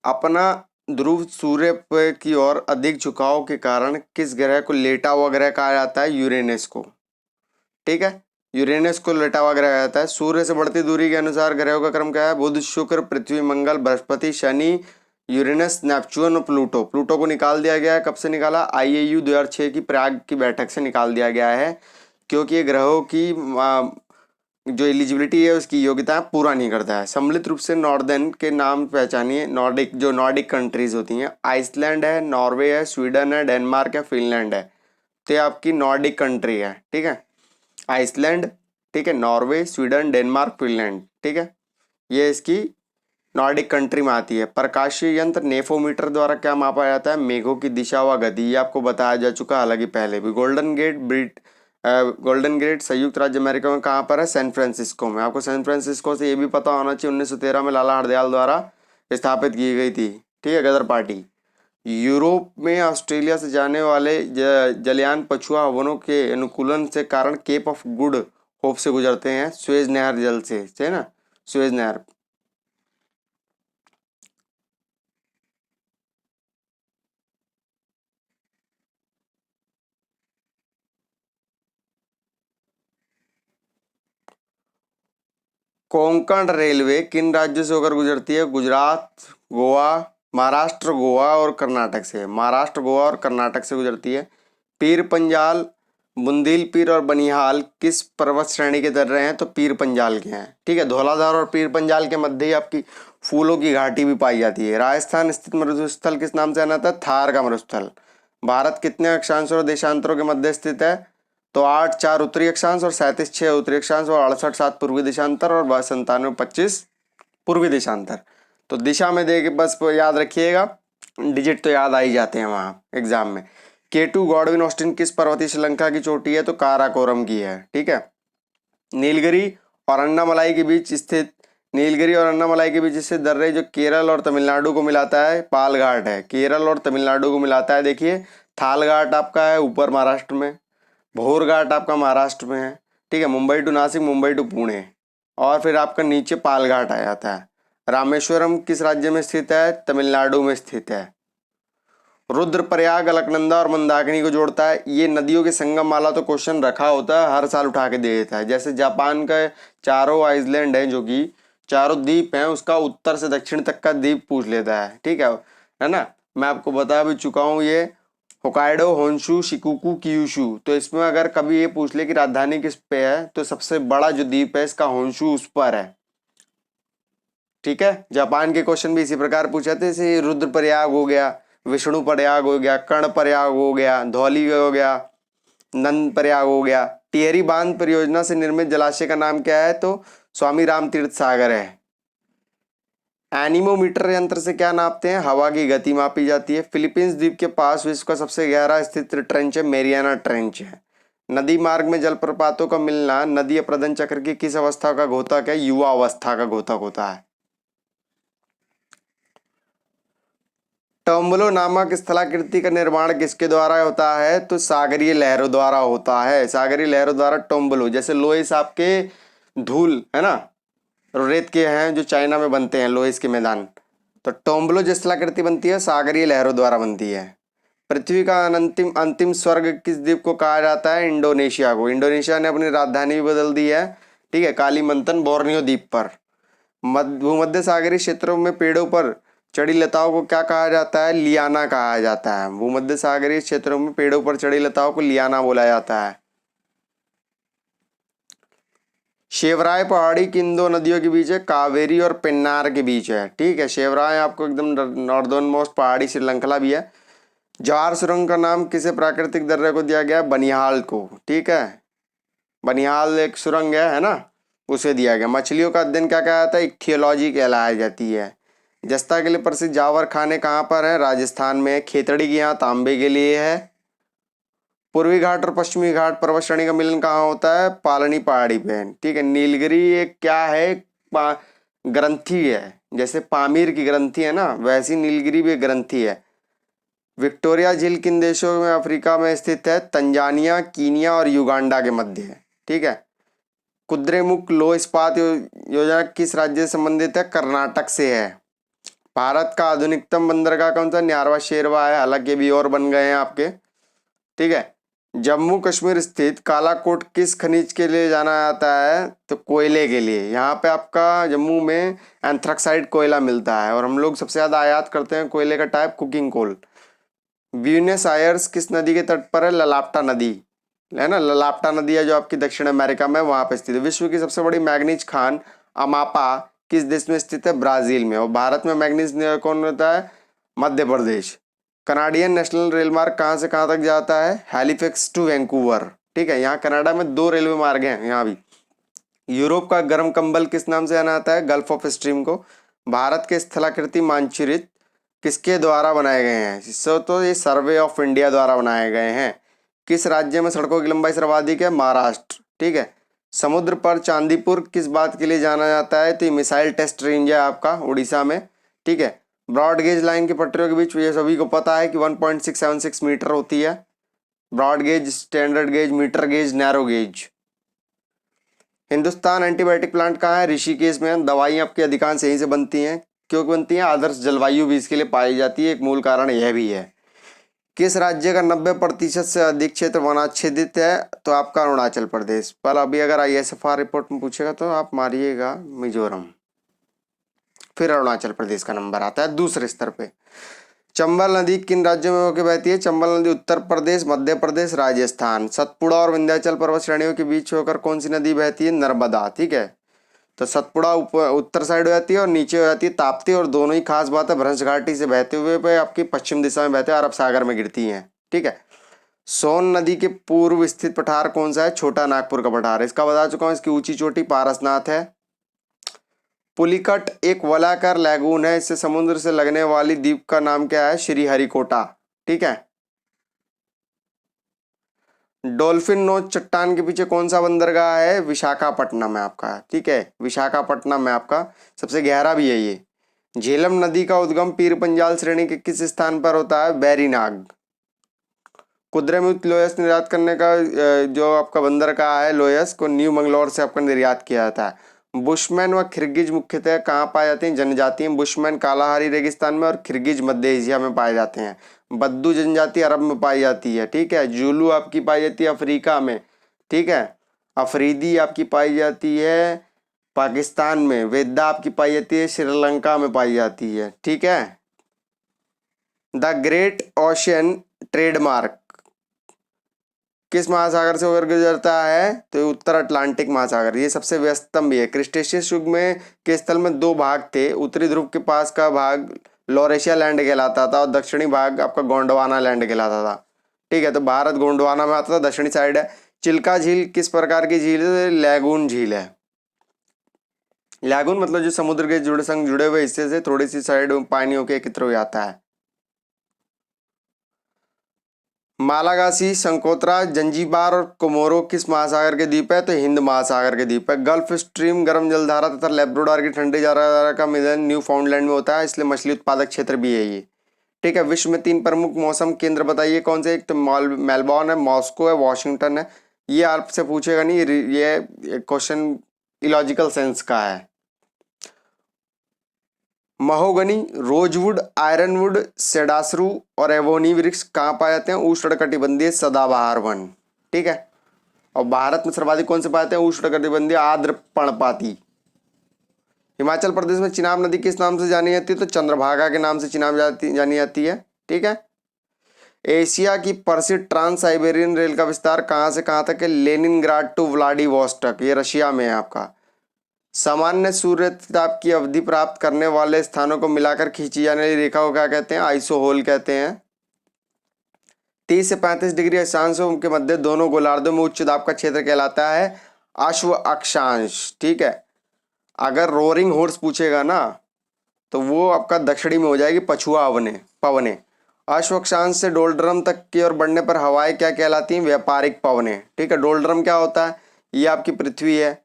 अपना ध्रुव सूर्य की ओर अधिक झुकाव के कारण किस ग्रह को लेटा हुआ ग्रह कहा जाता है? यूरेनस को, ठीक है, यूरेनस को लेटा हुआ ग्रह कहा जाता है। सूर्य से बढ़ती दूरी के अनुसार ग्रहों का क्रम क्या है? बुध, शुक्र, पृथ्वी, मंगल, बृहस्पति, शनि, यूरेनस, नेपच्यून और प्लूटो। प्लूटो को निकाल दिया गया है, कब से निकाला? आईएयू 2006 की प्राग की बैठक से निकाल दिया गया है, क्योंकि ये ग्रहों की जो एलिजिबिलिटी है उसकी योग्यता पूरा नहीं करता है। सम्मिलित रूप से नॉर्दर्न के नाम पहचानिए। नॉर्डिक, जो नॉर्डिक कंट्रीज होती हैं, आइसलैंड है, नॉर्वे है, स्वीडन है, डेनमार्क है, फिनलैंड है। तो ये आपकी नॉर्डिक कंट्री है, ठीक है। आइसलैंड, ठीक है, नॉर्वे, स्वीडन, डेनमार्क, फिनलैंड, ठीक है, ये इसकी नॉर्डिक कंट्री में आती है। प्रकाशीय यंत्र नेफोमीटर द्वारा क्या मापा जाता है? मेघों की दिशा व गति, ये आपको बताया जा चुका है हालांकि पहले भी। गोल्डन गेट संयुक्त राज्य अमेरिका में कहाँ पर है? सैन फ्रांसिस्को में। आपको सैन फ्रांसिस्को से ये भी पता होना चाहिए 1913 में लाला हरदयाल द्वारा स्थापित की गई थी, ठीक है, गदर पार्टी। यूरोप में ऑस्ट्रेलिया से जाने वाले जलयान पछुआ हवनों के अनुकूलन से कारण केप ऑफ गुड होप से गुजरते हैं, सुएज नहर जल से, है ना, सुएज नहर। कोंकण रेलवे किन राज्यों से होकर गुजरती है? गुजरात, गोवा, महाराष्ट्र, गोवा और कर्नाटक से। महाराष्ट्र, गोवा और कर्नाटक से गुजरती है। पीर पंजाल, बुंदेलपीर और बनिहाल किस पर्वत श्रेणी के दर्रे हैं? तो पीर पंजाल के हैं, ठीक है। धौलाधार और पीर पंजाल के मध्य ही आपकी फूलों की घाटी भी पाई जाती है। राजस्थान स्थित मरुस्थल किस नाम से जाना जाता है? थार का मरुस्थल। भारत कितने अक्षांशों और देशांतरों के मध्य स्थित है? तो 8-4 उत्तरी अक्षांश और 37-6 उत्तरी अक्षांश और 68-7 पूर्वी देशांतर और 97-25 पूर्वी देशांतर। तो दिशा में दे के बस याद रखिएगा, डिजिट तो याद आ ही जाते हैं वहाँ एग्जाम में। केटू गॉडविन ऑस्टिन किस पर्वतीय श्रृंखला की चोटी है? तो काराकोरम की है, ठीक है। नीलगिरी और अन्नामलाई के बीच स्थित, नीलगिरी और अन्नामलाई के बीच स्थित दर्रे जो केरल और तमिलनाडु को मिलाता है, पाल घाट है। केरल और तमिलनाडु को मिलाता है, देखिए, थाल घाट आपका है ऊपर महाराष्ट्र में, भोर घाट आपका महाराष्ट्र में है, ठीक है, मुंबई टू नासिक, मुंबई टू पुणे, और फिर आपका नीचे पाल घाट आ जाता है। रामेश्वरम किस राज्य में स्थित है? तमिलनाडु में स्थित है। रुद्रप्रयाग अलकनंदा और मंदाकिनी को जोड़ता है। ये नदियों के संगम वाला तो क्वेश्चन रखा होता है, हर साल उठा के दे देता है। जैसे जापान का चारों आइसलैंड है, जो कि चारों द्वीप हैं, उसका उत्तर से दक्षिण तक का द्वीप पूछ लेता है, ठीक है ना। मैं आपको बता भी चुका हूँ ये होकाइडो, होन्शु, शिकुकू, क्यूशु। तो इसमें अगर कभी ये पूछ ले कि राजधानी किस पे है, तो सबसे बड़ा जो द्वीप है इसका होन्शु उस पर है, ठीक है। जापान के क्वेश्चन भी इसी प्रकार पूछे थे, जैसे रुद्रप्रयाग हो गया, विष्णु प्रयाग हो गया, कर्ण प्रयाग हो गया, धौली हो गया, नंद प्रयाग हो गया। टिहरी बांध परियोजना से निर्मित जलाशय का नाम क्या है? तो स्वामी राम तीर्थ सागर है। एनीमोमीटर यंत्र से क्या नापते हैं? हवा की गति मापी जाती है। फिलीपींस द्वीप के पास विश्व का सबसे गहरा स्थित ट्रेंच है, मेरियाना ट्रेंच है। नदी मार्ग में जलप्रपातों का मिलना नदी प्रदन चक्र की किस अवस्था का घोतक है? युवा अवस्था का घोतक होता है। टर्म्बलो नामक स्थलाकृति का निर्माण किसके द्वारा होता है? तो सागरीय लहरों द्वारा होता है। सागरीय लहरों द्वारा टर्म्बलो, जैसे लोइस आपके धूल है ना, रेत के हैं जो चाइना में बनते हैं लोइस के मैदान, तो टर्म्बलो जो स्थलाकृति बनती है सागरीय लहरों द्वारा बनती है। पृथ्वी का अंतिम अंतिम स्वर्ग किस द्वीप को कहा जाता है? इंडोनेशिया को। इंडोनेशिया ने अपनी राजधानी भी बदल दी है, ठीक है, कालीमंतन बोर्नियो द्वीप पर। भूमध्य सागरीय क्षेत्रों में पेड़ों पर चढ़ी लताओं को क्या कहा जाता है? लियाना कहा जाता है। भूमध्य सागरीय क्षेत्रों में पेड़ों पर चढ़ी लताओं को लियाना बोला जाता है। शेवराय पहाड़ी किन दो नदियों के बीच है? कावेरी और पेन्नार के बीच है, ठीक है। शेवराय आपको एकदम नॉर्दर्न मोस्ट पहाड़ी श्रीलंका भी है। जवाहर सुरंग का नाम किसे प्राकृतिक दर्रे को दिया गया? बनिहाल को, ठीक है। बनिहाल एक सुरंग है ना, उसे दिया गया। मछलियों का अध्ययन क्या कहा जाता है? इक्थियोलॉजी कहलाई जाती है। जस्ता के लिए प्रसिद्ध जावर खाने कहाँ पर है? राजस्थान में। खेतड़ी की यहाँ तांबे के लिए है। पूर्वी घाट और पश्चिमी घाट पर्वत श्रेणी का मिलन कहाँ होता है? पालनी पहाड़ी पे, ठीक है। नीलगिरी एक क्या है? ग्रंथि है, जैसे पामीर की ग्रंथि है ना, वैसी नीलगिरी भी एक ग्रंथि है। विक्टोरिया झील किन देशों में अफ्रीका में स्थित है? तंजानिया, कीनिया और युगांडा के मध्य है, ठीक है। कुद्रेमुख लौह इस्पात योजना किस राज्य से संबंधित है? कर्नाटक से है। भारत का आधुनिकतम बंदरगाह कौन सा? न्यारवा शेरवा है, हालांकि भी और बन गए हैं आपके, ठीक है। जम्मू कश्मीर स्थित कालाकोट किस खनिज के लिए जाना जाता है? तो कोयले के लिए। यहाँ पे आपका जम्मू में एंथ्रेक्साइड कोयला मिलता है और हम लोग सबसे ज्यादा आयात करते हैं कोयले का type cooking coal. Buenos Aires किस नदी के तट पर है? ललाप्टा नदी है ना, ललाप्टा नदी है जो आपकी दक्षिण अमेरिका में वहां पे स्थित है। विश्व की सबसे बड़ी मैग्नीज खान अमापा किस देश में स्थित है? ब्राजील में। और भारत में मैग्नीज कौन होता है? Madhya Pradesh. Canadian national rail मार्ग कहाँ से कहाँ तक जाता है? हैलिफैक्स टू वैंकूवर, ठीक है। यहाँ कनाडा में 2 रेलवे मार्ग हैं यहाँ भी। यूरोप का गर्म कंबल किस नाम से जाना जाता है? गल्फ ऑफ स्ट्रीम को। भारत के स्थलाकृति मानचित्र किसके द्वारा बनाए गए हैं? तो ये सर्वे ऑफ इंडिया द्वारा बनाए गए हैं। किस राज्य में सड़कों की लंबाई सर्वाधिक है? महाराष्ट्र, ठीक है। समुद्र पर चांदीपुर किस बात के लिए जाना जाता है? तो ये मिसाइल टेस्ट रेंज है आपका उड़ीसा में, ठीक है। ब्रॉड गेज लाइन की पटरियों के बीच ये सभी को पता है कि 1.676 मीटर होती है। Broad gauge, standard gauge, metre gauge, narrow gauge. Hindustan antibiotic plant कहाँ है? ऋषिकेश में। दवाई आपकी अधिकांश यहीं से बनती हैं। क्यों बनती हैं? आदर्श जलवायु भी इसके लिए पाई जाती है, एक मूल कारण यह भी है। किस राज्य का 90% से अधिक क्षेत्र वनाच्छेदित है? तो आपका अरुणाचल प्रदेश। पर अभी अगर ISFR रिपोर्ट में पूछेगा तो आप मारिएगा मिजोरम, फिर अरुणाचल प्रदेश का नंबर आता है दूसरे स्तर पे। चंबल नदी किन राज्यों में होकर बहती है? चंबल नदी उत्तर प्रदेश, मध्य प्रदेश, राजस्थान। सतपुड़ा और विंध्याचल पर्वत श्रेणियों के बीच होकर कौन सी नदी बहती है? नर्मदा, ठीक है। तो सतपुड़ा उत्तर साइड हो जाती है और नीचे हो जाती है ताप्ती, और दोनों ही खास बात है भ्रंश घाटी से बहते हुए पे आपकी पश्चिम दिशा में बहते हैं, अरब सागर में गिरती हैं, ठीक है। सोन नदी के पूर्व स्थित पठार कौन सा है? छोटा नागपुर का पठार। इसका बता चुका हूँ, इसकी ऊंची चोटी पारसनाथ है। पुलिकट एक वलाकार लैगून है, इससे समुद्र से लगने वाली द्वीप का नाम क्या है? श्रीहरिकोटा, ठीक है। डॉल्फिन नोच चट्टान के पीछे कौन सा बंदरगाह है? विशाखापट्टनम है आपका, ठीक है। विशाखापट्टनम में आपका सबसे गहरा भी है ये। झेलम नदी का उद्गम पीर पंजाल श्रेणी के किस स्थान पर होता है? बैरीनाग। कुद्रेमुख लोयस निर्यात करने का जो आपका बंदरगाह है लोयस को न्यू मंगलौर से आपका निर्यात किया जाता है। बुशमैन व खिरगिज मुख्यतः कहाँ पाए जाते हैं? जनजाति में बुशमैन कालाहारी रेगिस्तान में और खिरगिज मध्य एशिया में पाए जाते हैं। बद्दू जनजाति अरब में पाई जाती है, ठीक है। जूलू आपकी पाई जाती है अफ्रीका में, ठीक है। अफरीदी आपकी पाई जाती है पाकिस्तान में। वेदा आपकी पाई जाती है श्रीलंका में पाई जाती है, ठीक है। द ग्रेट ओशियन ट्रेडमार्क किस महासागर से होकर गुजरता है? तो उत्तर अटलांटिक महासागर। ये सबसे व्यस्तम भी है। क्रिस्टेशियस युग में के स्थल में 2 भाग थे। उत्तरी ध्रुव के पास का भाग लॉरेशिया लैंड कहलाता था और दक्षिणी भाग आपका गोंडवाना लैंड कहलाता था, ठीक है। तो भारत गोंडवाना में आता था, दक्षिणी साइड है। चिल्का झील किस प्रकार की झील है? लैगून झील है। लैगून मतलब जो समुद्र के जुड़े हुए हिस्से से थोड़ी सी साइड पानी होकर एकत्र हो जाता है। मालागासी, संकोत्रा, जंजीबार और कोमोरो किस महासागर के द्वीप है? तो हिंद महासागर के द्वीप है। गल्फ स्ट्रीम गर्म जलधारा तथा लेब्राडोर की ठंडी जलधारा का मिलन न्यू फाउंडलैंड में होता है, इसलिए मछली उत्पादक क्षेत्र भी है ये, ठीक है। विश्व में 3 प्रमुख मौसम केंद्र बताइए कौन से? एक तो मेलबॉर्न है, मॉस्को है, वॉशिंगटन है। ये आपसे पूछेगा नहीं, ये क्वेश्चन इलॉजिकल सेंस का है। महोगनी, रोजवुड, आयरनवुड, सेडासरू और एवोनी वृक्ष कहाँ पाए जाते हैं? उष्णकटिबंधीय सदाबहार वन। ठीक है। और भारत में सर्वाधिक कौन से पाए जाते हैं? उष्णकटिबंधीय आर्द्र पर्णपाती। हिमाचल प्रदेश में चिनाब नदी किस नाम से जानी जाती है? तो चंद्रभागा के नाम से चिनाब जानी जाती है। ठीक है। एशिया की प्रसिद्ध ट्रांस साइबेरियन रेल का विस्तार कहाँ से कहाँ तक है? लेनिनग्राड टू व्लादिवोस्टॉक, ये रशिया में है आपका। सामान्य सूर्य ताप की अवधि प्राप्त करने वाले स्थानों को मिलाकर खींची जाने वाली रेखा को क्या कहते हैं? आइसोहोल कहते हैं। 30 से 35 डिग्री अक्षांशों के मध्य दोनों गोलार्धों में उच्च दाब का क्षेत्र कहलाता है अश्व अक्षांश। ठीक है। अगर रोरिंग हॉर्स पूछेगा ना तो वो आपका दक्षिणी में हो जाएगी पछुआ पवने। अश्व अक्षांश से डोलड्रम तक की ओर बढ़ने पर हवाएं क्या कहलाती हैं? व्यापारिक पवने। ठीक है। डोलड्रम क्या होता है? ये आपकी पृथ्वी है,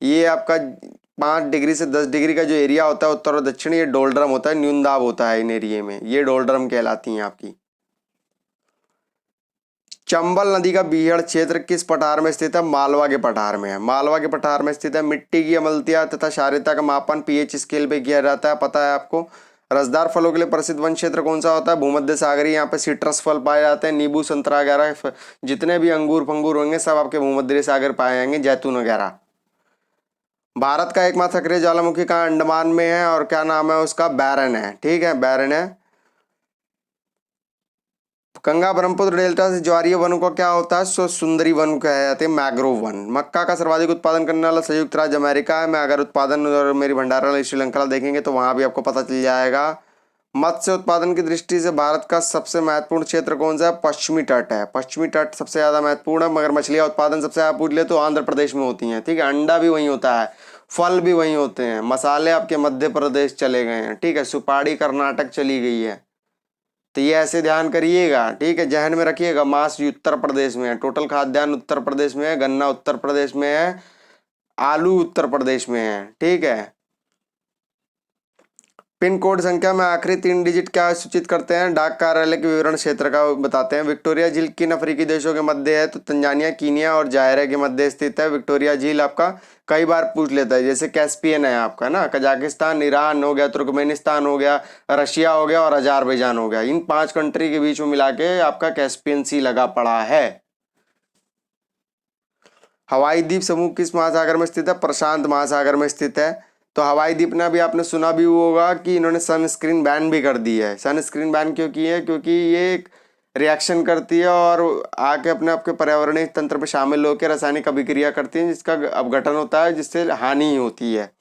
ये आपका 5 डिग्री से 10 डिग्री का जो एरिया होता है उत्तर और दक्षिण, ये डोलड्रम होता है, न्यून दाब होता है इन एरिया में, ये डोलड्रम कहलाती हैं आपकी। चंबल नदी का बीहड़ क्षेत्र किस पठार में स्थित है? मालवा के पठार में है। मालवा के पठार में स्थित है। मिट्टी की अम्लता तथा क्षारीयता का मापन पीएच स्केल पे किया जाता है, पता है आपको। रसदार फलों के लिए प्रसिद्ध वन क्षेत्र कौन सा होता है? भूमध्य सागरीय। यहाँ पे सिट्रस फल पाए जाते हैं, नींबू, संतरा वगैरह, जितने भी अंगूर फंगूर होंगे सब आपके भूमध्य सागर पाए जाएंगे, जैतून वगैरह। भारत का एकमात्र सक्रिय ज्वालामुखी कहाँ? अंडमान में है, और क्या नाम है उसका? बैरन है। ठीक है, बैरन है। गंगा ब्रह्मपुत्र डेल्टा से ज्वारीय वनों का क्या होता है? सो सुंदरी वन कहे जाते हैं, मैग्रोव वन। मक्का का सर्वाधिक उत्पादन करने वाला संयुक्त राज्य अमेरिका है। मैं अगर उत्पादन और मेरी भंडारण श्रीलंका देखेंगे तो वहां भी आपको पता चल जाएगा। मत्स्य उत्पादन की दृष्टि से भारत का सबसे महत्वपूर्ण क्षेत्र कौन सा है? पश्चिमी तट है। पश्चिमी तट सबसे ज्यादा महत्वपूर्ण है। मगर मछलियां उत्पादन सबसे ज्यादा पूछ ले तो आंध्र प्रदेश में होती हैं। ठीक है। अंडा भी वहीं होता है, फल भी वहीं होते हैं। मसाले आपके मध्य प्रदेश चले गए हैं। ठीक है। सुपारी कर्नाटक चली गई है। तो ये ऐसे ध्यान करिएगा। ठीक है, जहन में रखिएगा। मांस उत्तर प्रदेश में है, टोटल खाद्यान्न उत्तर प्रदेश में है, गन्ना उत्तर प्रदेश में है, आलू उत्तर प्रदेश में है। ठीक है। पिन कोड संख्या में आखिरी 3 डिजिट क्या सूचित करते हैं? डाक कार्यालय के विवरण क्षेत्र का बताते हैं। विक्टोरिया झील किन अफ्रीकी देशों के मध्य है? तो तंजानिया, कीनिया और जायरा के मध्य स्थित है। विक्टोरिया झील आपका कई बार पूछ लेता है, जैसे कैस्पियन है आपका ना, कजाकिस्तान, ईरान हो गया, तुर्कमेनिस्तान हो गया, रशिया हो गया और अजरबैजान हो गया। इन 5 कंट्री के बीच में मिला के आपका कैस्पियन सी लगा पड़ा है। हवाई द्वीप समूह किस महासागर में स्थित है? प्रशांत महासागर में स्थित है। तो हवाई द्वीप ने भी आपने सुना भी होगा कि इन्होंने सनस्क्रीन बैन भी कर दी है। सनस्क्रीन बैन क्यों की है? क्योंकि ये एक रिएक्शन करती है और आके अपने आपके पर्यावरणीय तंत्र में शामिल होकर रासायनिक अभिक्रिया करती है, जिसका अपघटन होता है, जिससे हानि होती है।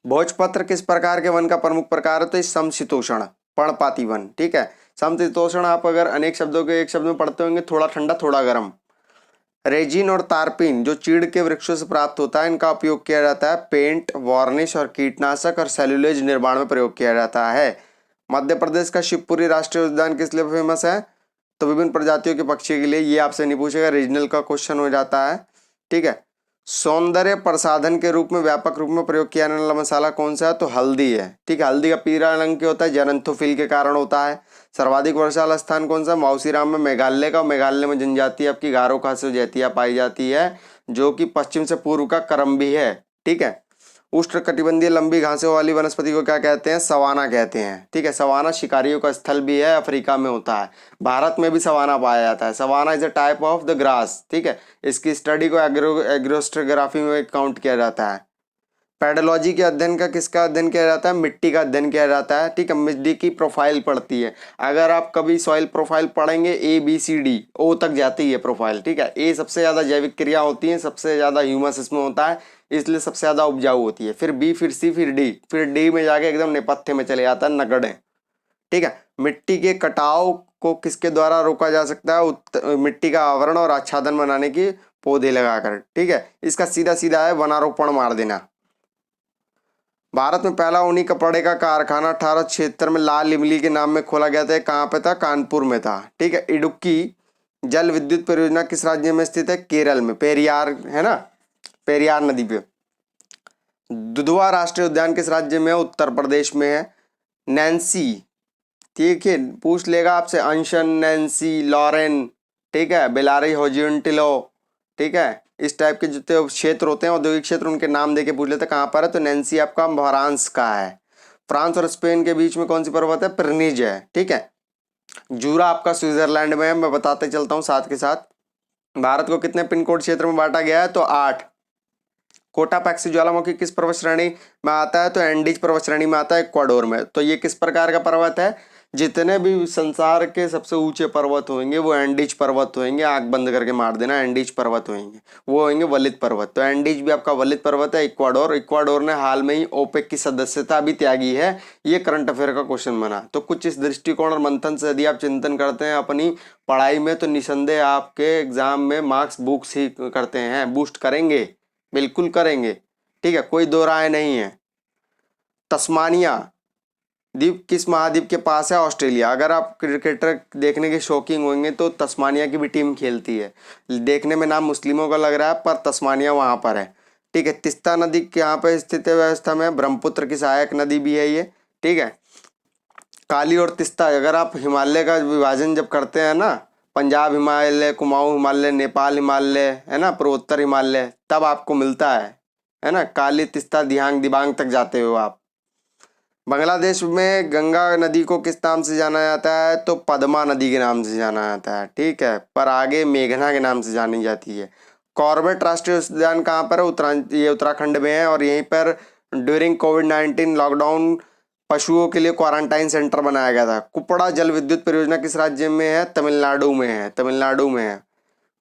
भोजपत्र किस प्रकार के वन का प्रमुख प्रकार है? तो समशीतोष्ण पर्णपाती वन। ठीक है। समशीतोष्ण आप अगर अनेक शब्दों के एक शब्द में पढ़ते होंगे, थोड़ा ठंडा थोड़ा गर्म। रेजिन और तारपीन जो चीड़ के वृक्षों से प्राप्त होता है, इनका उपयोग किया जाता है पेंट, वार्निश और कीटनाशक और सेल्यूलोज निर्माण में प्रयोग किया जाता है। मध्य प्रदेश का शिवपुरी राष्ट्रीय उद्यान किस लिए फेमस है? तो विभिन्न प्रजातियों के पक्षी के लिए। ये आपसे नहीं पूछेगा, रीजनल का क्वेश्चन हो जाता है। ठीक है। सौंदर्य प्रसाधन के रूप में व्यापक रूप में प्रयोग किया जाने वाला मसाला कौन सा है? तो हल्दी है। ठीक है। हल्दी का पीला रंग क्यों होता है? जेरंथोफिल के कारण होता है। सर्वाधिक वर्षा वाला स्थान कौन सा? माउसीराम में, मेघालय का। मेघालय में जनजाति आपकी गारो खासी जैतिया पाई जाती है, जो कि पश्चिम से पूर्व का क्रम भी है। ठीक है। उष्णकटिबंधीय लंबी घासों वाली वनस्पति को क्या कहते हैं? सवाना कहते हैं। ठीक है। सवाना शिकारियों का स्थल भी है, अफ्रीका में होता है। भारत में भी सवाना पाया जाता है। Savanna is a type of the grass. ठीक है। इसकी स्टडी को एग्रोस्ट्रोग्राफी में काउंट किया जाता है। पेडोलॉजी के अध्ययन का किसका अध्ययन किया जाता है? मिट्टी का अध्ययन किया जाता है। ठीक है। मिट्टी की प्रोफाइल पढ़ती है। अगर आप कभी सॉइल प्रोफाइल पढ़ेंगे, ABCD O तक जाती है प्रोफाइल। ठीक है। ए सबसे ज़्यादा जैविक क्रिया होती है, सबसे ज़्यादा ह्यूमस इसमें होता है, इसलिए सबसे ज़्यादा उपजाऊ होती है। फिर B, फिर C, फिर D, फिर D में जाके एकदम नेपथ्य में चले जाता है, नगड़े। ठीक है। मिट्टी के कटाव को किसके द्वारा रोका जा सकता है? मिट्टी का आवरण और आच्छादन बनाने की पौधे लगाकर। ठीक है। इसका सीधा सीधा है वनारोपण मार देना। भारत में पहला ऊनी कपड़े का कारखाना 1876 में लाल इमली के नाम में खोला गया था। कहाँ पे था? कानपुर में था। ठीक है। इडुक्की जल विद्युत परियोजना किस राज्य में स्थित है? केरल में। पेरियार है ना, पेरियार नदी पे। दुधवा राष्ट्रीय उद्यान किस राज्य में है? उत्तर प्रदेश में है। नैन्सी ठीक है, पूछ लेगा आपसे अंशन, नैन्सी, लॉरेन, ठीक है, बेलारी होजिंटिलो, ठीक है, इस टाइप के जितने क्षेत्र होते हैं औद्योगिक क्षेत्र उनके नाम देके पूछ लेते हैं कहाँ पर है, तो नैन्सी आपका फ्रांस का है। फ्रांस और स्पेन के बीच में कौन सी पर्वत है, पिरेनीज है, ठीक है। जूरा आपका स्विट्जरलैंड में है, मैं बताते चलता हूँ साथ के साथ। भारत को कितने पिन कोड क्षेत्र में बांटा गया है, तो 8। कोटापैक्सी ज्वालामुखी किस पर्वत श्रेणी में आता है, तो एंडीज पर्वत श्रेणी में आता है, इक्वाडोर में। तो ये किस प्रकार का पर्वत है, जितने भी संसार के सबसे ऊंचे पर्वत होंगे वो एंडीज पर्वत होंगे, आंख बंद करके मार देना, एंडीज पर्वत होंगे, वो होंगे वलित पर्वत। तो एंडीज भी आपका वलित पर्वत है। इक्वाडोर, इक्वाडोर ने हाल में ही ओपेक की सदस्यता भी त्यागी है, ये करंट अफेयर का क्वेश्चन बना। तो कुछ इस दृष्टिकोण और मंथन से यदि आप चिंतन करते हैं अपनी पढ़ाई में, तो निसंदेह आपके एग्जाम में मार्क्स बुक्स ही करते हैं, बूस्ट करेंगे, बिल्कुल करेंगे, ठीक है, कोई दो राय नहीं है। तस्मानिया द्वीप किस महाद्वीप के पास है, ऑस्ट्रेलिया। अगर आप क्रिकेटर देखने के शौकीन होंगे तो तस्मानिया की भी टीम खेलती है, देखने में नाम मुस्लिमों का लग रहा है पर तस्मानिया वहां पर है, ठीक है। तिस्ता नदी यहाँ पे स्थित है व्यवस्था में, ब्रह्मपुत्र की सहायक नदी भी है ये, ठीक है। काली और तिस्ता, अगर आप हिमालय का विभाजन जब करते हैं ना, पंजाब हिमालय, कुमाऊं हिमालय, नेपाल हिमालय, है ना, पूर्वोत्तर हिमालय, तब आपको मिलता है ना, काली, तिस्ता, दिहांग, दिबांग तक जाते हो आप। बांग्लादेश में गंगा नदी को किस नाम से जाना जाता है, तो पद्मा नदी के नाम से जाना जाता है, ठीक है, पर आगे मेघना के नाम से जानी जाती है। कॉर्बेट राष्ट्रीय उद्यान कहाँ पर है, ये उत्तराखंड में है, और यहीं पर ड्यूरिंग कोविड-19 लॉकडाउन पशुओं के लिए क्वारंटाइन सेंटर बनाया गया था। कुपड़ा जल विद्युत परियोजना किस राज्य में है, तमिलनाडु में है, तमिलनाडु में है।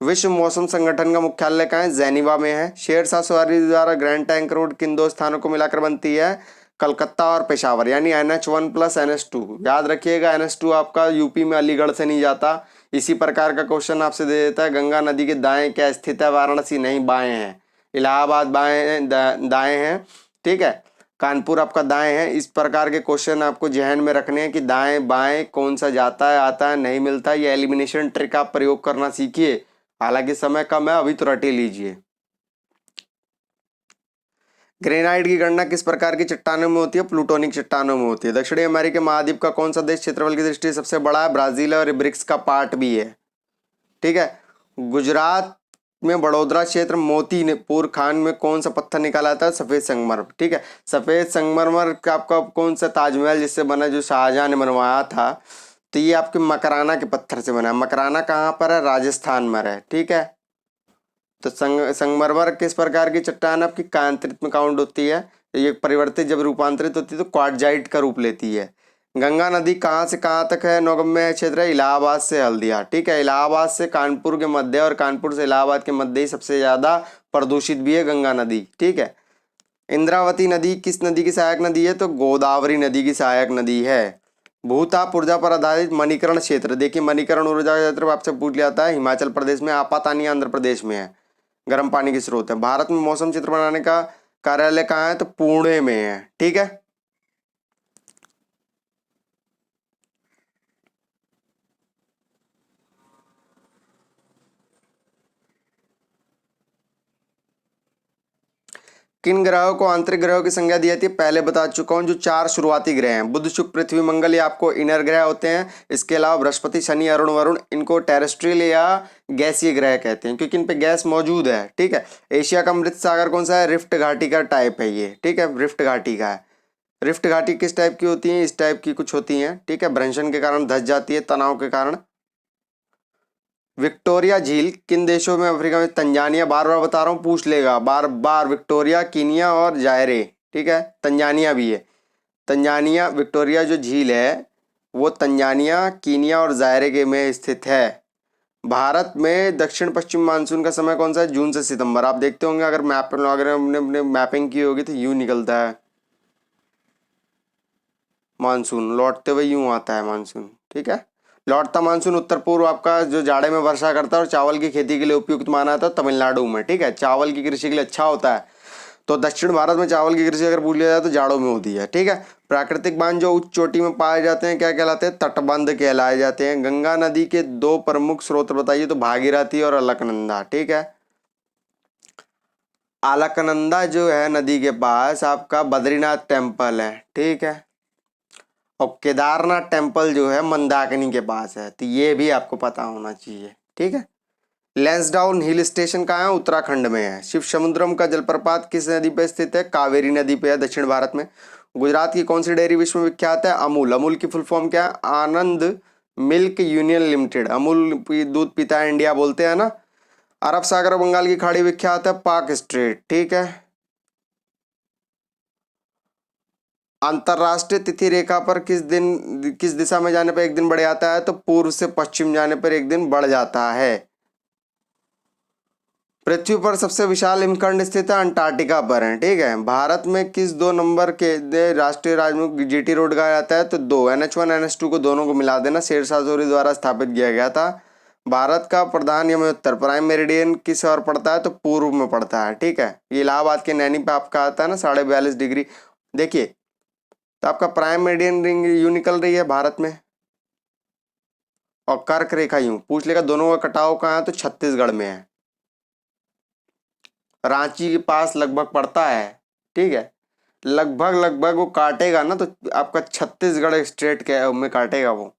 विश्व मौसम संगठन का मुख्यालय कहाँ है, जेनीवा में है। शेरशाह सूरी द्वारा ग्रैंड टैंक रोड किन दो स्थानों को मिलाकर बनती है, कलकत्ता और पेशावर, यानी NH1 प्लस NH2। याद रखिएगा NH2 आपका यूपी में अलीगढ़ से नहीं जाता। इसी प्रकार का क्वेश्चन आपसे दे देता है, गंगा नदी के दाएं क्या स्थित है, वाराणसी नहीं, बाएं है। इलाहाबाद बाएं दाएं है, ठीक है। कानपुर आपका दाएं है। इस प्रकार के क्वेश्चन आपको जहन में रखने हैं कि दाएं बाएं कौन सा जाता है, आता है, नहीं मिलता है। ये एलिमिनेशन ट्रिक आप प्रयोग करना सीखिए, हालांकि समय कम है, अभी तो रटे लीजिए। ग्रेनाइट की गणना किस प्रकार की चट्टानों में होती है, प्लूटोनिक चट्टानों में होती है। दक्षिणी अमेरिकी महाद्वीप का कौन सा देश क्षेत्रफल की दृष्टि से सबसे बड़ा है, ब्राजील है, और ब्रिक्स का पार्ट भी है, ठीक है। गुजरात में बड़ोदरा क्षेत्र मोतीपुर खान में कौन सा पत्थर निकाला था, सफेद संगमरमर, ठीक है। सफेद संगमरमर का आपका कौन सा ताजमहल जिससे बना, जो शाहजहां ने बनवाया था, तो ये आपके मकराना के पत्थर से बना है। मकराना कहाँ पर है, राजस्थान में है, ठीक है। तो संगमरमर किस प्रकार की चट्टान आपकी कांतरित में काउंट होती है, ये परिवर्तित जब रूपांतरित होती है तो क्वार्टजाइट का रूप लेती है। गंगा नदी कहाँ से कहाँ तक है, नौगम्य क्षेत्र है, इलाहाबाद से हल्दिया, ठीक है। इलाहाबाद से कानपुर के मध्य और कानपुर से इलाहाबाद के मध्य ही सबसे ज्यादा प्रदूषित भी है गंगा नदी, ठीक है। इंद्रावती नदी किस नदी की सहायक नदी है, तो गोदावरी नदी की सहायक नदी है। भूताप ऊर्जा पर आधारित मणिकरण क्षेत्र, देखिए मणिकरण ऊर्जा क्षेत्र आपसे पूछ लिया था, हिमाचल प्रदेश में, आपातानी आंध्र प्रदेश में है, गर्म पानी के स्रोत है। भारत में मौसम चित्र बनाने का कार्यालय कहाँ है, तो पुणे में है, ठीक है। किन ग्रहों को आंतरिक ग्रहों की संज्ञा दी जाती है, पहले बता चुका हूं, जो 4 शुरुआती ग्रह हैं, बुध शुक्र पृथ्वी मंगल, ये आपको इनर ग्रह होते हैं। इसके अलावा बृहस्पति शनि अरुण वरुण, इनको टेरेस्ट्रियल या गैसीय ग्रह कहते हैं, क्योंकि इन पे गैस मौजूद है, ठीक है। एशिया का मृत सागर कौन सा है, रिफ्ट घाटी का टाइप है ये, ठीक है, रिफ्ट घाटी का है। रिफ्ट घाटी किस टाइप की होती है, इस टाइप की कुछ होती हैं, ठीक है, भ्रंशन के कारण धस जाती है, तनाव के कारण। विक्टोरिया झील किन देशों में, अफ्रीका में, तंजानिया, बार बार बता रहा हूँ, पूछ लेगा बार बार, विक्टोरिया, कीनिया और जायरे, ठीक है, तंजानिया भी है। तंजानिया, विक्टोरिया जो झील है वो तंजानिया, कीनिया और जायरे के में स्थित है। भारत में दक्षिण पश्चिम मानसून का समय कौन सा है, जून से सितंबर। आप देखते होंगे अगर मैप अगर हमने मैपिंग की होगी तो यूं निकलता है मानसून, लौटते हुए यूं आता है मानसून, ठीक है। लौटता मानसून उत्तर पूर्व आपका जो जाड़े में वर्षा करता है और चावल की खेती के लिए उपयुक्त माना जाता है तमिलनाडु में, ठीक है, चावल की कृषि के लिए अच्छा होता है। तो दक्षिण भारत में चावल की कृषि अगर पूछ लिया जाए तो जाड़ों में होती है, ठीक है। प्राकृतिक बांध जो उच्च चोटी में पाए जाते हैं क्या कहलाते हैं, तटबंध कहलाए जाते हैं। गंगा नदी के 2 प्रमुख स्रोत बताइए, तो भागीरथी और अलकनंदा, ठीक है। अलकनंदा जो है नदी के पास आपका बद्रीनाथ टेम्पल है, ठीक है। और केदारनाथ टेम्पल जो है मंदाकिनी के पास है, तो ये भी आपको पता होना चाहिए। ठीक है। लैंसडाउन हिल स्टेशन कहाँ है? उत्तराखंड में है। शिव समुद्रम का जलप्रपात किस नदी पे स्थित है? कावेरी नदी पे है, दक्षिण भारत में। गुजरात की कौन सी डेयरी विश्व में विख्यात है? अमूल। अमूल की फुल फॉर्म क्या है? आनंद मिल्क यूनियन लिमिटेड। अमूल दूध पीता है इंडिया बोलते हैं ना। अरब सागर और बंगाल की खाड़ी विख्यात है? पाक स्ट्रेट। ठीक है। अंतरराष्ट्रीय तिथि रेखा पर किस दिशा में जाने पर एक दिन बढ़ जाता है? तो पूर्व से पश्चिम जाने पर एक दिन बढ़ जाता है। पृथ्वी पर सबसे विशाल हिमखंड स्थित है? अंटार्कटिका पर है। ठीक है। भारत में किस 2 नंबर के राष्ट्रीय राजमार्ग जीटी रोड कहा जाता है? तो 2 NH1 NH2 को दोनों को मिला देना, शेरशाह सूरी द्वारा स्थापित किया गया था। भारत का प्रधान यम उत्तर प्राइम मेरिडियन किस ओर पड़ता है? तो पूर्व में पड़ता है। ठीक है। ये इलाहाबाद के नैनी पे आपका आता है ना 42.5 डिग्री। देखिए, तो आपका प्राइम मेरिडियन रिंग यूं निकल रही है भारत में, और कर्क रेखा यूं। पूछ लेगा दोनों का कटाव कहाँ है? तो छत्तीसगढ़ में है, रांची के पास लगभग पड़ता है। ठीक है। लगभग लगभग वो काटेगा ना, तो आपका छत्तीसगढ़ स्टेट के में काटेगा वो।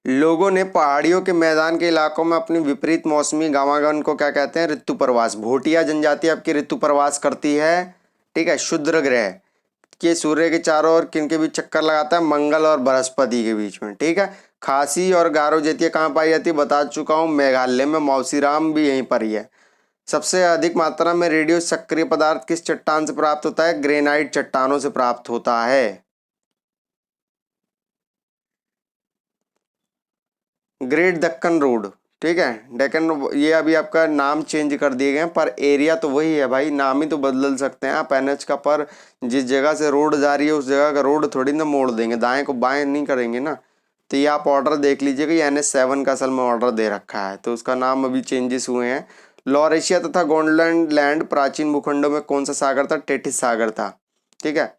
लोगों ने पहाड़ियों के मैदान के इलाकों में अपनी विपरीत मौसमी गवागमन को क्या कहते हैं? ऋतु प्रवास। भोटिया जनजाति आपकी ऋतु प्रवास करती है। ठीक है। क्षुद्र ग्रह के सूर्य के चारों ओर किनके बीच चक्कर लगाता है? मंगल और बृहस्पति के बीच में। ठीक है। खासी और गारो जतिया कहाँ पाई जाती है? बता चुका हूँ, मेघालय में। मौसीराम भी यहीं पर ही है। सबसे अधिक मात्रा में रेडियो सक्रिय पदार्थ किस चट्टान से प्राप्त होता है? ग्रेनाइट चट्टानों से प्राप्त होता है। Great Deccan road. ठीक है। डेक्कन, ये अभी आपका नाम चेंज कर दिए गए हैं, पर एरिया तो वही है भाई, नाम ही तो बदल सकते हैं आप NH का, पर जिस जगह से रोड जा रही है उस जगह का रोड थोड़ी ना मोड़ देंगे, दाएं को बाएं नहीं करेंगे ना। तो ये आप ऑर्डर देख लीजिएगा, ये NH7 का असल में ऑर्डर दे रखा है, तो उसका नाम अभी चेंजेस हुए हैं। लॉरेशिया तथा गोंडलैंड लैंड प्राचीन भूखंडों में कौन सा सागर था? टेथिस सागर था। ठीक है।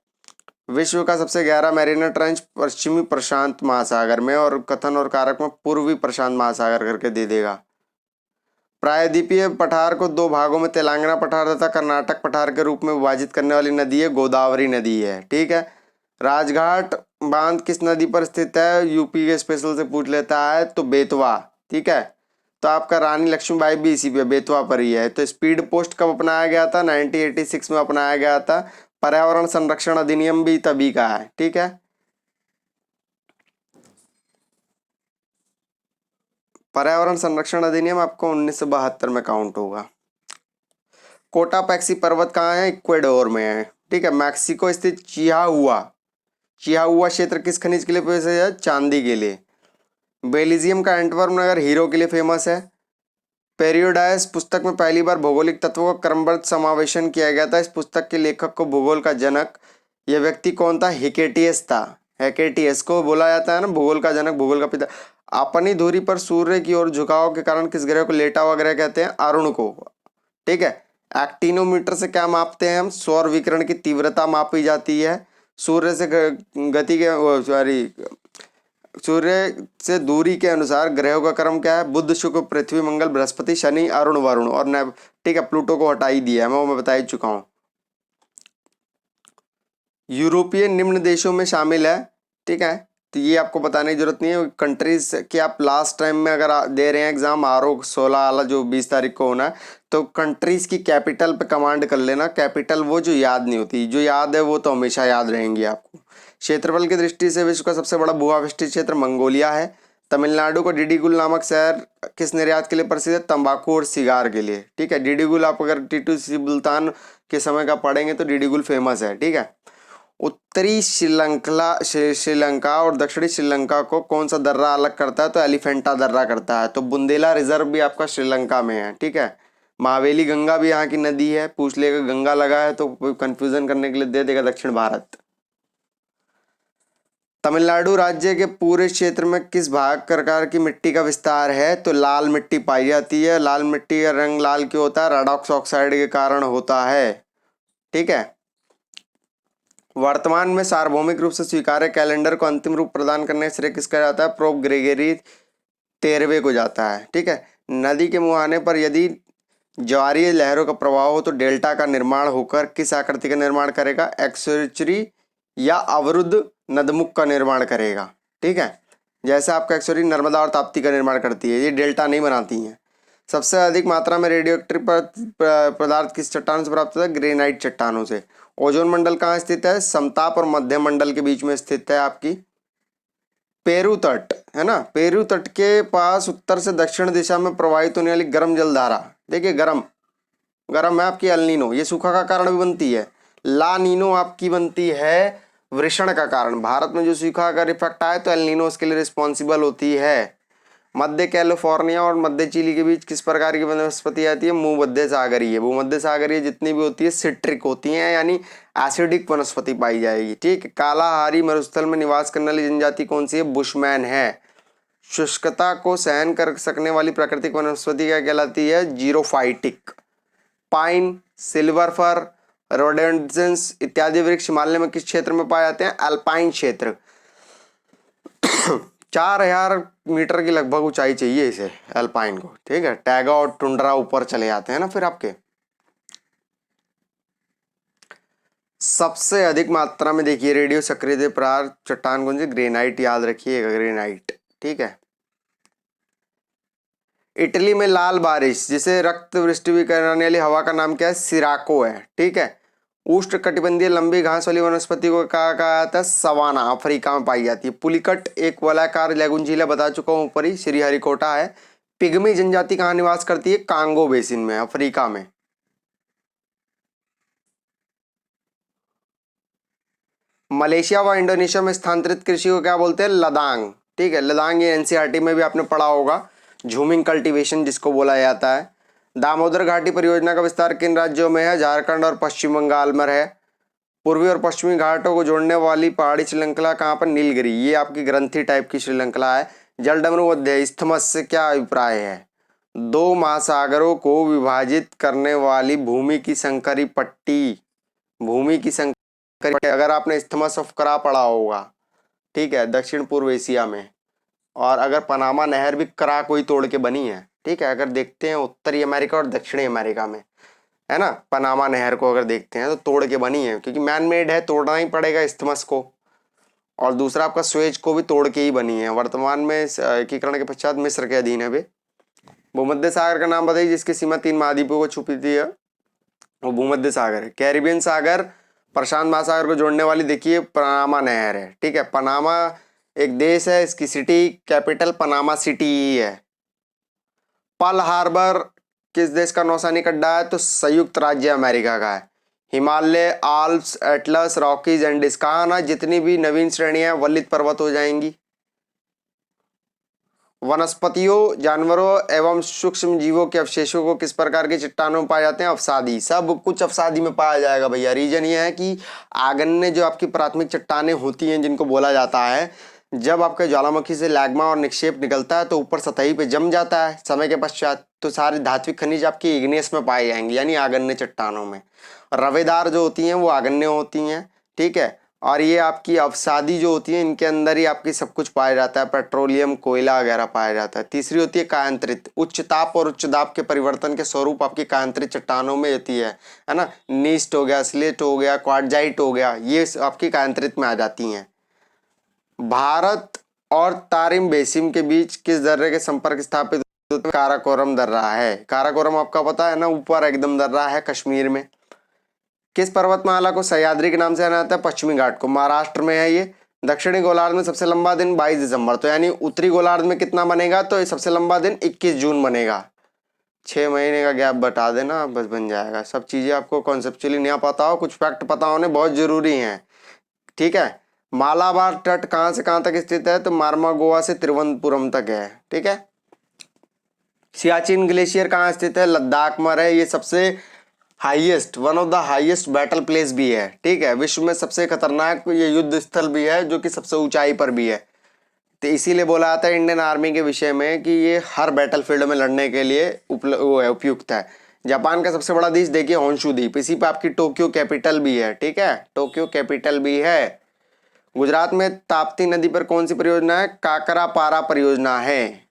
विश्व का सबसे गहरा मैरीना ट्रेंच पश्चिमी प्रशांत महासागर में, और कथन और कारक में पूर्वी प्रशांत महासागर करके दे देगा। प्रायद्वीपीय पठार को 2 भागों में तेलंगाना पठार तथा कर्नाटक पठार के रूप में विभाजित करने वाली नदी है गोदावरी नदी है। ठीक है। राजघाट बांध किस नदी पर स्थित है? यूपी के स्पेशल से पूछ लेता है, तो बेतवा। ठीक है। तो आपका रानी लक्ष्मीबाई भी इसी पे बेतवा पर ही है। तो स्पीड पोस्ट कब अपनाया गया था? 1986 में अपनाया गया था। पर्यावरण संरक्षण अधिनियम भी तभी का है। ठीक है। पर्यावरण संरक्षण अधिनियम आपको 1972 में काउंट होगा। कोटापैक्सी पर्वत कहाँ है? इक्वेडोर में है। ठीक है। मैक्सिको स्थित चिहाहुआ क्षेत्र किस खनिज के लिए फेमस है? चांदी के लिए। बेल्जियम का एंटवर्प नगर हीरो के लिए फेमस है। पेरियोडाइस पुस्तक में पहली बार भौगोलिक तत्वों का क्रमबद्ध समावेशन किया गया था। इस पुस्तक के लेखक को भूगोल का जनक, यह व्यक्ति कौन था? हेकेटियस था। हेकेटियस को बोला जाता है ना भूगोल का जनक, भूगोल का पिता। अपनी धुरी पर सूर्य की ओर झुकाव के कारण किस ग्रह को लेटा हुआ ग्रह कहते हैं? अरुण को। ठीक है। एक्टिनोमीटर से क्या मापते हैं हम? सौर विकिरण की तीव्रता मापी जाती है। सूर्य से गति के सूर्य से दूरी के अनुसार ग्रहों का क्रम क्या है? बुध शुक्र पृथ्वी मंगल बृहस्पति शनि अरुण वरुण और नैप। ठीक है। प्लूटो को हटा ही दिया है, मैं बता ही चुका हूँ। यूरोपीय निम्न देशों में शामिल है। ठीक है। तो ये आपको बताने की जरूरत नहीं है कंट्रीज कि आप लास्ट टाइम में अगर दे रहे हैं एग्जाम RO 16 वाला जो 20 तारीख को होना है, तो कंट्रीज की कैपिटल पे कमांड कर लेना। कैपिटल वो जो याद नहीं होती, जो याद है वो तो हमेशा याद रहेंगी आपको। क्षेत्रफल की दृष्टि से विश्व का सबसे बड़ा भूआविष्टित क्षेत्र मंगोलिया है। तमिलनाडु को डिडीगुल नामक शहर किस निर्यात के लिए प्रसिद्ध है? तंबाकू और सिगार के लिए। ठीक है। डिडीगुल आप अगर टीटू सुल्तान के समय का पढ़ेंगे तो डिडीगुल फेमस है। ठीक है। उत्तरी श्रीलंका और दक्षिणी श्रीलंका को कौन सा दर्रा अलग करता है? तो एलिफेंटा दर्रा करता है। तो बुंदेला रिजर्व भी आपका श्रीलंका में है। ठीक है। महावेली गंगा भी यहाँ की नदी है, पूछ लेगा गंगा लगा है तो कोई कंफ्यूजन करने के लिए दे देगा दक्षिण भारत। तमिलनाडु राज्य के पूरे क्षेत्र में किस भाग प्रकार की मिट्टी का विस्तार है? तो लाल मिट्टी पाई जाती है। लाल मिट्टी का रंग लाल क्यों होता है? रेडॉक्स ऑक्साइड के कारण होता है। ठीक है। वर्तमान में सार्वभौमिक रूप से स्वीकार्य कैलेंडर को अंतिम रूप प्रदान करने का श्रेय किसका जाता है? पोप ग्रेगरी 13वें को जाता है। ठीक है। नदी के मुहाने पर यदि ज्वारीय लहरों का प्रभाव हो तो डेल्टा का निर्माण होकर किस आकृति का निर्माण करेगा? एक्सेचुरी या अवरुद्ध नदमुख का निर्माण करेगा, ठीक है। जैसे आपका एक्चुअली नर्मदा और ताप्ती का निर्माण करती है, ये डेल्टा नहीं बनाती हैं। सबसे अधिक मात्रा में रेडियो एक्टिव पदार्थ किस चट्टान से प्राप्त होता है? ग्रेनाइट चट्टानों से। ओजोन मंडल कहाँ स्थित है? समताप और मध्य मंडल के बीच में स्थित है आपकी पेरू तट, है ना। पेरू तट के पास उत्तर से दक्षिण दिशा में प्रवाहित होने वाली गर्म जलधारा, देखिए गर्म गर्म है आपकी एल नीनो, ये सूखा का कारण भी बनती है। ला नीनो आपकी बनती है वृषण का कारण। भारत में जो सूखा का इफेक्ट आए तो एल नीनो उसके लिए रिस्पॉन्सिबल होती है। मध्य कैलिफोर्निया और मध्य चिली के बीच किस प्रकार की वनस्पति आती है? भूमध्य सागरीय। भूमध्य सागरीय जितनी भी होती है सिट्रिक होती हैं, यानी एसिडिक वनस्पति पाई जाएगी, ठीक। कालाहारी मरुस्थल में निवास करने वाली जनजाति कौन सी है? बुशमैन है। शुष्कता को सहन कर सकने वाली प्राकृतिक वनस्पति क्या कहलाती है? जीरोफाइटिक। पाइन, सिल्वर फर, रोडेंड्रन्स इत्यादि वृक्ष हिमालय में किस क्षेत्र में पाए जाते हैं? अल्पाइन क्षेत्र। 4000 मीटर की लगभग ऊंचाई चाहिए इसे अल्पाइन को, ठीक है। टैगा और टुंड्रा ऊपर चले जाते हैं ना फिर आपके। सबसे अधिक मात्रा में देखिए रेडियो सक्रिय पदार्थ चट्टान कौन सी? ग्रेनाइट, याद रखिएगा ग्रेनाइट, ठीक है। इटली में लाल बारिश जिसे रक्त वृष्टि भी कराने वाली हवा का नाम क्या है? सिराको है, ठीक है। उष्ण कटिबंधीय लंबी घास वाली वनस्पति को कहा जाता है? सवाना, अफ्रीका में पाई जाती है। पुलिकट एक वलयाकार लैगून झील है, बता चुका हूं ऊपर ही, श्रीहरिकोटा है। पिग्मी जनजाति कहाँ निवास करती है? कांगो बेसिन में, अफ्रीका में। मलेशिया व इंडोनेशिया में स्थानांतरित कृषि को क्या बोलते हैं? लदांग, ठीक है। लदांग ये एनसीईआरटी में भी आपने पढ़ा होगा, झूमिंग कल्टीवेशन जिसको बोला जाता है। दामोदर घाटी परियोजना का विस्तार किन राज्यों में है? झारखंड और पश्चिम बंगाल में है। पूर्वी और पश्चिमी घाटों को जोड़ने वाली पहाड़ी श्रृंखला कहाँ पर? नीलगिरी, ये आपकी ग्रंथि टाइप की श्रृंखला है। जलडमरू मध्य इस्थमस से क्या अभिप्राय है? दो महासागरों को विभाजित करने वाली भूमि की संकरी पट्टी, भूमि की संकरी पट्टी। अगर आपने इस्थमस ऑफ करा पढ़ा होगा, ठीक है, दक्षिण पूर्व एशिया में। और अगर पनामा नहर भी करा कोई तोड़ के बनी है, ठीक है। अगर देखते हैं उत्तरी अमेरिका और दक्षिणी अमेरिका में, है ना, पनामा नहर को अगर देखते हैं तो तोड़ के बनी है, क्योंकि मैन मेड है, तोड़ना ही पड़ेगा इस्थमस को। और दूसरा आपका स्वेज को भी तोड़ के ही बनी है। वर्तमान में एकीकरण के पश्चात मिस्र के अधीन है वे। भूमध्य सागर का नाम बताइए जिसकी सीमा 3 महाद्वीपों को छुपती है। वो भूमध्य सागर है। कैरिबियन सागर प्रशांत महासागर को जोड़ने वाली देखिए पनामा नहर है, ठीक है। पनामा एक देश है, इसकी सिटी कैपिटल पनामा सिटी ही है। पर्ल हार्बर किस देश का नौसैनिक अड्डा है? तो संयुक्त राज्य अमेरिका का है। Himalaya, Alps, Atlas, Rockies Andes, कहा ना जितनी भी नवीन श्रेणियां वलित पर्वत हो जाएंगी। वनस्पतियों, जानवरों एवं सूक्ष्म जीवों के अवशेषों को किस प्रकार के चट्टानों में पाए जाते हैं? अवसादी, सब कुछ अवसादी में पाया जाएगा भैया। रीजन ये है कि आगन्य जो आपकी प्राथमिक चट्टानें होती हैं जिनको बोला जाता है, जब आपके ज्वालामुखी से लैग्मा और निक्षेप निकलता है तो ऊपर सतही पे जम जाता है समय के पश्चात, तो सारे धात्विक खनिज आपकी इग्नियस में पाए जाएंगे, यानी आगन्य चट्टानों में। रवेदार जो होती हैं वो आगन्य होती हैं, ठीक है। और ये आपकी अवसादी जो होती है इनके अंदर ही आपकी सब कुछ पाया जाता है, पेट्रोलियम, कोयला वगैरह पाया जाता है। तीसरी होती है कायांतरित, उच्च ताप और उच्च दाब के परिवर्तन के स्वरूप आपकी कायांतरित चट्टानों में होती है ना। नीस्ट हो गया, स्लेट हो गया, क्वार्टजाइट हो गया, ये आपकी कायांतरित में आ जाती हैं। भारत और तारिम बेसिन के बीच किस दर्रे के संपर्क स्थापित होते हैं? काराकोरम दर्रा है। काराकोरम आपका पता है ना, ऊपर एकदम दर्रा है कश्मीर में। किस पर्वतमाला को सह्याद्री के नाम से जाना जाता है? पश्चिमी घाट को, महाराष्ट्र में है ये। दक्षिणी गोलार्ध में सबसे लंबा दिन 22 दिसंबर, तो यानी उत्तरी गोलार्ध में कितना बनेगा? तो ये सबसे लंबा दिन 21 जून बनेगा। 6 महीने का गैप बता देना, बस बन जाएगा। सब चीजें आपको कॉन्सेप्चुअली नहीं पता हो, कुछ फैक्ट पता होने बहुत जरूरी हैं, ठीक है। मालाबार तट कहाँ से कहाँ तक स्थित है? तो मार्मागोआ से तिरुवनंतपुरम तक है, ठीक है। सियाचिन ग्लेशियर कहाँ स्थित है? लद्दाख में है। ये सबसे highest, one of the highest battle place भी है, ठीक है। विश्व में सबसे खतरनाक ये युद्ध स्थल भी है, जो कि सबसे ऊंचाई पर भी है। तो इसीलिए बोला जाता है इंडियन आर्मी के विषय में कि ये हर बैटल फील्ड में लड़ने के लिए उपयुक्त है। जापान का सबसे बड़ा द्वीप देखिए होंशु द्वीप, इसी पे आपकी टोक्यो कैपिटल भी है, ठीक है, टोक्यो कैपिटल भी है। गुजरात में ताप्ती नदी पर कौन सी परियोजना है? काकरापारा परियोजना है।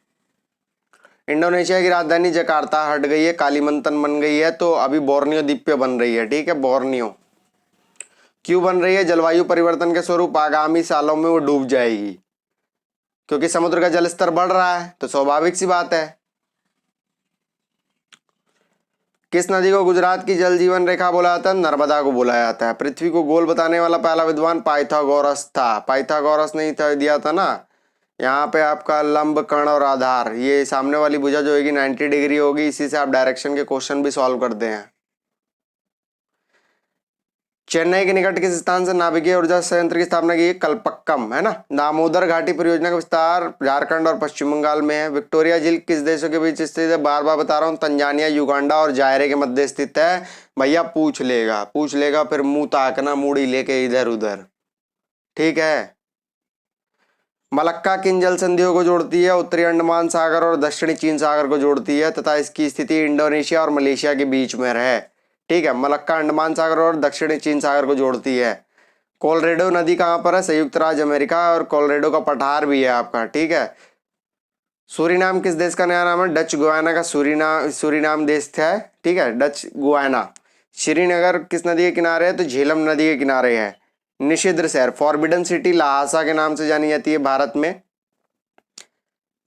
इंडोनेशिया की राजधानी जकार्ता हट गई है, कालीमंतन बन गई है, तो अभी बोर्नियो द्वीप पे बन रही है, ठीक है, बोर्नियो। क्यों बन रही है? जलवायु परिवर्तन के स्वरूप आगामी सालों में वो डूब जाएगी, क्योंकि समुद्र का जल स्तर बढ़ रहा है, तो स्वाभाविक सी बात है। किस नदी को गुजरात की जल जीवन रेखा बोला जाता है? नर्मदा को बोला जाता है। पृथ्वी को गोल बताने वाला पहला विद्वान पाइथागोरस था। पाइथागोरस ने था दिया था ना। यहाँ पे आपका लंब, कर्ण और आधार, ये सामने वाली भुजा जो होगी 90 डिग्री होगी, इसी से आप डायरेक्शन के क्वेश्चन भी सॉल्व करते हैं। चेन्नई के निकट किस स्थान से नाभिकीय ऊर्जा संयंत्र की स्थापना की? कलपक्कम, है ना। दामोदर घाटी परियोजना का विस्तार झारखंड और पश्चिम बंगाल में है। विक्टोरिया झील किस देशों के बीच स्थित है? बार बार बता रहा हूँ, तंजानिया, युगांडा और जायरे के मध्य स्थित है। भैया पूछ लेगा फिर मुंह ताकना मुड़ी लेके इधर उधर, ठीक है। मलक्का किन जल संधियों को जोड़ती है? उत्तरी अंडमान सागर और दक्षिणी चीन सागर को जोड़ती है तथा इसकी स्थिति इंडोनेशिया और मलेशिया के बीच में है, ठीक है। मलक्का अंडमान सागर और दक्षिणी चीन सागर को जोड़ती है। कोलोराडो नदी कहाँ पर है? संयुक्त राज्य अमेरिका, और कोलोराडो का पठार भी है आपका, ठीक है। सूरीनाम किस देश का नया नाम है? डच गुयाना का सूरीनाम देश है, ठीक है, डच गुयाना। श्रीनगर किस नदी के किनारे है? तो झेलम नदी के किनारे है। निषिद्ध शहर, फॉरबिडन सिटी, लहासा के नाम से जानी जाती है भारत में।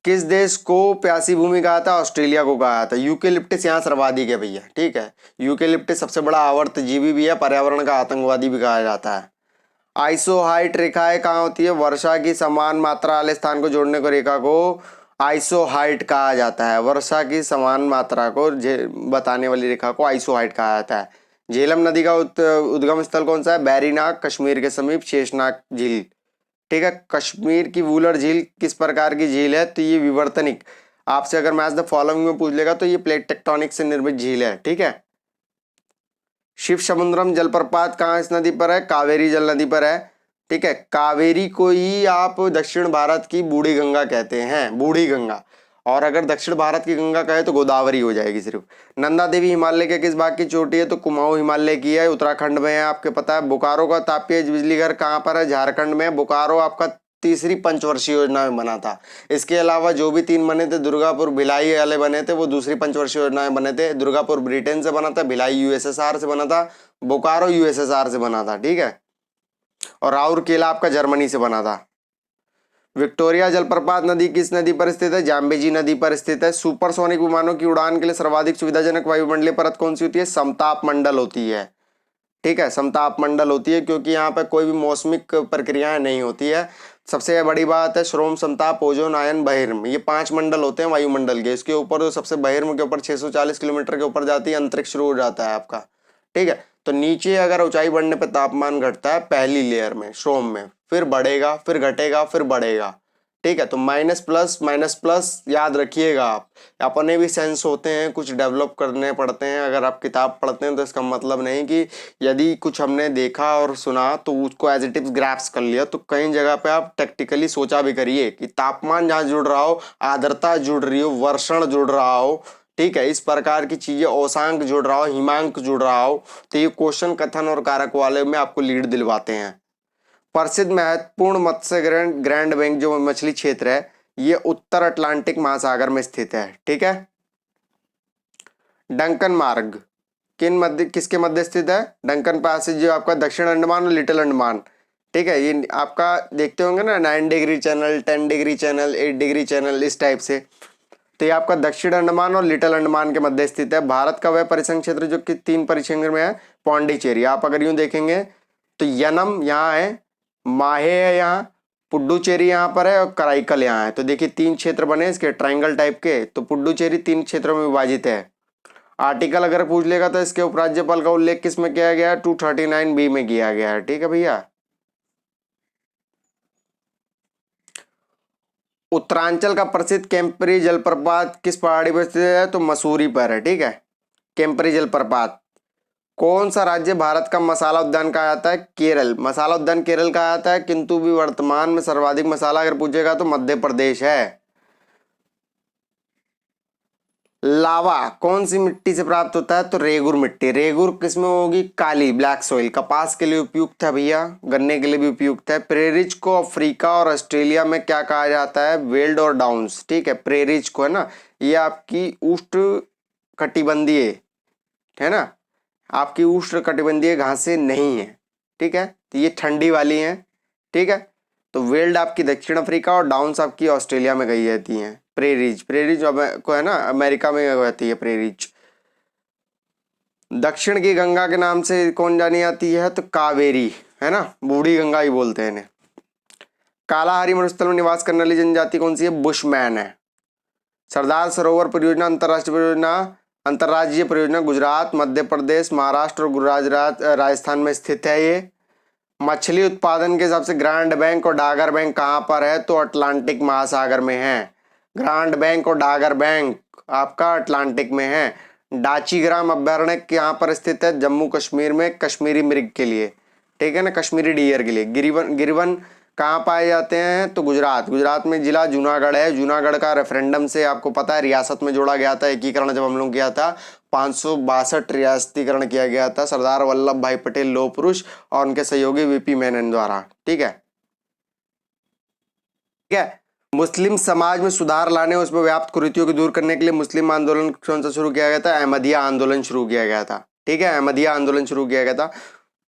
किस देश को प्यासी भूमि कहा था? ऑस्ट्रेलिया को कहा था। यूकेलिप्टस यहाँ सर्वाधिक है भैया, ठीक है। यूकेलिप्टस सबसे बड़ा आवर्तजीवी भी है, पर्यावरण का आतंकवादी भी कहा जाता है। आइसोहाइट रेखाएं कहाँ होती है? वर्षा की समान मात्रा वाले स्थान को जोड़ने को रेखा को आइसोहाइट कहा जाता है। वर्षा की समान मात्रा को बताने वाली रेखा को आइसोहाइट कहा जाता है। झेलम नदी का उद्गम स्थल कौन सा है? बैरीनाग, कश्मीर के समीप शेषनाग झील, ठीक है। कश्मीर की वूलर झील किस प्रकार की झील है? तो ये विवर्तनिक, आपसे अगर मैच द फॉलोइंग में पूछ लेगा तो ये प्लेट टेक्टोनिक से निर्मित झील है, ठीक है। शिव समुद्रम जलप्रपात कहाँ इस नदी पर है? कावेरी जल नदी पर है, ठीक है। कावेरी को ही आप दक्षिण भारत की बूढ़ी गंगा कहते हैं, बूढ़ी गंगा। और अगर दक्षिण भारत की गंगा कहे तो गोदावरी हो जाएगी सिर्फ। नंदा देवी हिमालय के किस भाग की चोटी है? तो कुमाऊं हिमालय की है, उत्तराखंड में है, आपके पता है। बोकारो का तापीय बिजली घर कहाँ पर है? झारखंड में। बोकारो आपका तीसरी पंचवर्षीय योजना में बना था। इसके अलावा जो भी 3 बने थे, दुर्गापुर भिलाई वाले बने थे, वो दूसरी पंचवर्षीय योजना में बने थे। दुर्गापुर ब्रिटेन से बना था, भिलाई यूएसएसआर से बना था, बोकारो यूएसएसआर से बना था, ठीक है। और राउरकेला आपका जर्मनी से बना था। विक्टोरिया जलप्रपात नदी किस नदी पर स्थित है? जाम्बेजी नदी पर स्थित है। सुपरसोनिक विमानों की उड़ान के लिए सर्वाधिक सुविधाजनक वायुमंडलीय परत कौन सी होती है? समताप मंडल होती है, ठीक है। समताप मंडल होती है, क्योंकि यहाँ पर कोई भी मौसमिक प्रक्रियाएं नहीं होती है। सबसे बड़ी बात है श्रोम, समताप, ओजोन, आयन, बहिर्म, ये 5 मंडल होते हैं वायुमंडल के। इसके ऊपर जो सबसे बहिर्म के ऊपर 640 किलोमीटर के ऊपर जाती है, अंतरिक्ष शुरू हो जाता है आपका, ठीक है। तो नीचे अगर ऊंचाई बढ़ने पर तापमान घटता है पहली लेयर में, श्रोम में, फिर बढ़ेगा, फिर घटेगा, फिर बढ़ेगा, ठीक है। तो माइनस प्लस याद रखिएगा आप। अपने भी सेंस होते हैं, कुछ डेवलप करने पड़ते हैं। अगर आप किताब पढ़ते हैं तो इसका मतलब नहीं कि यदि कुछ हमने देखा और सुना तो उसको एज इट इज ग्रैप्स कर लिया। तो कई जगह पे आप टेक्टिकली सोचा भी करिए कि तापमान जहाँ जुड़ रहा हो, आर्द्रता जुड़ रही हो, वर्षण जुड़ रहा हो, ठीक है, इस प्रकार की चीजें, औशांक जुड़ रहा हो, हिमांक जुड़ रहा हो, तो ये क्वेश्चन कथन और कारक वाले में आपको लीड दिलवाते हैं। प्रसिद्ध महत्वपूर्ण मत्स्य ग्रैंड बैंक जो मछली क्षेत्र है, ये उत्तर अटलांटिक महासागर में स्थित है, ठीक है। डंकन मार्ग किसके मध्य स्थित है? डंकन पैसेज जो आपका दक्षिण अंडमान और लिटिल अंडमान, ठीक है। ये आपका देखते होंगे ना 9 degree channel, 10 degree channel, 8 degree channel, इस टाइप से। तो ये आपका दक्षिण अंडमान और लिटिल अंडमान के मध्य स्थित है। भारत का वह परिसंघ क्षेत्र जो कि 3 परिसंघ में है, पौंडीचेरी। आप अगर यूं देखेंगे तो यनम यहाँ है, माहे है यहाँ, पुडुचेरी यहाँ पर है और कराईकल यहाँ है। तो देखिए 3 क्षेत्र बने इसके ट्राइंगल टाइप के। तो पुडुचेरी 3 क्षेत्रों में विभाजित है। आर्टिकल अगर पूछ लेगा तो इसके उपराज्यपाल का उल्लेख किस में किया गया है? 239B में किया गया है, ठीक है भैया। उत्तरांचल का प्रसिद्ध कैंपरी जलप्रपात किस पहाड़ी पर स्थित है? तो मसूरी पर है, ठीक है। कैंपरी जलप्रपात। कौन सा राज्य भारत का मसाला उद्यान कहा जाता है? केरल। मसाला उद्यान केरल कहा जाता है, किंतु भी वर्तमान में सर्वाधिक मसाला अगर पूछेगा तो मध्य प्रदेश है। लावा कौन सी मिट्टी से प्राप्त होता है? तो रेगुर मिट्टी। रेगुर किसमें होगी? काली, ब्लैक सॉइल। कपास के लिए उपयुक्त है भैया, गन्ने के लिए भी उपयुक्त है। प्रेरिज को अफ्रीका और ऑस्ट्रेलिया में क्या कहा जाता है? वेल्ड और डाउन्स, ठीक है। प्रेरिज को, है ना, ये आपकी उष्ण कटिबंधीय है ना, आपकी उष्ण कटिबंधीय घासें नहीं है, ठीक है, तो ये ठंडी वाली हैं, ठीक है। तो वेल्ड आपकी दक्षिण अफ्रीका और डाउन्स आपकी ऑस्ट्रेलिया में गई रहती हैं। प्रेरीज, प्रेरीज को है ना अमेरिका में रहती है प्रेरीज। दक्षिण की गंगा के नाम से कौन जानी जाती है, तो कावेरी, है ना, बूढ़ी गंगा ही बोलते हैं इन्हें। कालाहारी मरुस्थल में निवास करने वाली जनजाति कौन सी है, बुशमैन है। सरदार सरोवर परियोजना अंतरराष्ट्रीय परियोजना, अंतर्राज्यीय परियोजना गुजरात, मध्य प्रदेश, महाराष्ट्र और गुजरात राजस्थान में स्थित है ये। मछली उत्पादन के हिसाब से ग्रांड बैंक और डागर बैंक कहाँ पर है, तो अटलांटिक महासागर में है। ग्रांड बैंक और डागर बैंक आपका अटलांटिक में है। डाचीग्राम अभ्यारण्य यहाँ पर स्थित है, जम्मू कश्मीर में, कश्मीरी मृग के लिए, ठीक है ना, कश्मीरी डियर के लिए। गिरिवन, गिरिवन कहाँ पाए जाते हैं, तो गुजरात, गुजरात में जिला जूनागढ़ है। जूनागढ़ का रेफरेंडम से आपको पता है रियासत में जोड़ा गया था, एकीकरण जब हम लोग किया था 562 रियासतीकरण किया गया था सरदार वल्लभ भाई पटेल लोह पुरुष और उनके सहयोगी वीपी मेनन द्वारा, ठीक है। ठीक है, मुस्लिम समाज में सुधार लाने, उसमें व्याप्त कुरीतियों को दूर करने के लिए मुस्लिम आंदोलन कौन सा शुरू किया गया था, अहमदिया आंदोलन शुरू किया गया था, ठीक है, अहमदिया आंदोलन शुरू किया गया था।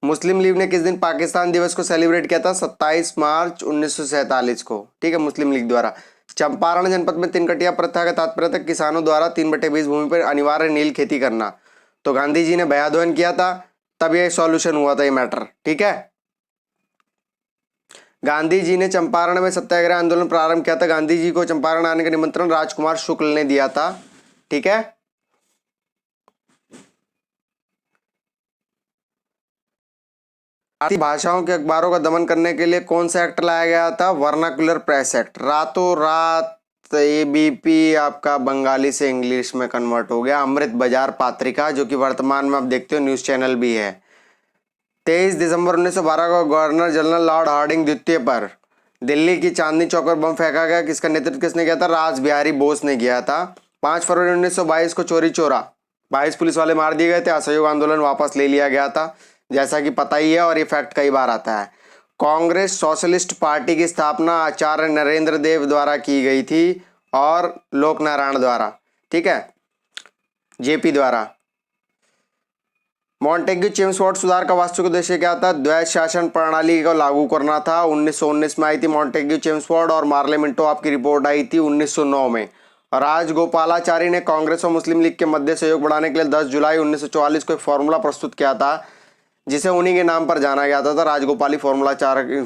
मुस्लिम लीग ने किस दिन पाकिस्तान दिवस को सेलिब्रेट किया था, 27 मार्च 1947 को, ठीक है, मुस्लिम लीग द्वारा। चंपारण जनपद में तीन कटिया प्रथा का तात्पर्य था किसानों द्वारा 3/20 भूमि पर अनिवार्य नील खेती करना। तो गांधी जी ने भयादोलन किया था, तब ये सॉल्यूशन हुआ था ये मैटर, ठीक है। गांधी जी ने चंपारण में सत्याग्रह आंदोलन प्रारंभ किया था। गांधी जी को चंपारण आने का निमंत्रण राजकुमार शुक्ल ने दिया था, ठीक है। भारतीय भाषाओं के अखबारों का दमन करने के लिए कौन सा एक्ट लाया गया था, वर्नाकुलर प्रेस एक्ट। रातों रात एबीपी आपका बंगाली से इंग्लिश में कन्वर्ट हो गया। अमृत बाजार पत्रिका, जो कि वर्तमान में आप देखते हो न्यूज चैनल भी है। 23 दिसंबर 1912 को गवर्नर जनरल लॉर्ड हार्डिंग द्वितीय पर दिल्ली की चांदनी चौक पर बम फेंका गया। किसका नेतृत्व किसने किया था, रास बिहारी बोस ने किया था। 5 फरवरी 1922 को चोरी चोरा 22 पुलिस वाले मार दिए गए थे। असहयोग आंदोलन वापस ले लिया गया था, जैसा कि पता ही है और ये फैक्ट कई बार आता है। कांग्रेस सोशलिस्ट पार्टी की स्थापना आचार्य नरेंद्र देव द्वारा की गई थी और लोक नारायण द्वारा, ठीक है, जेपी द्वारा। मॉन्टेग्यू चेम्सफोर्ड सुधार का वास्तविक उद्देश्य क्या था, द्वैध शासन प्रणाली को लागू करना था। 1919 में आई थी मॉन्टेग्यू चेम्सफोर्ड और मार्ले मिंटो आपकी रिपोर्ट आई थी 1909 में। राजगोपालाचारी ने कांग्रेस और मुस्लिम लीग के मध्य सहयोग बढ़ाने के लिए 10 जुलाई 1944 को एक फॉर्मूला प्रस्तुत किया था, जिसे उन्हीं के नाम पर जाना जाता था, गोपालाचारी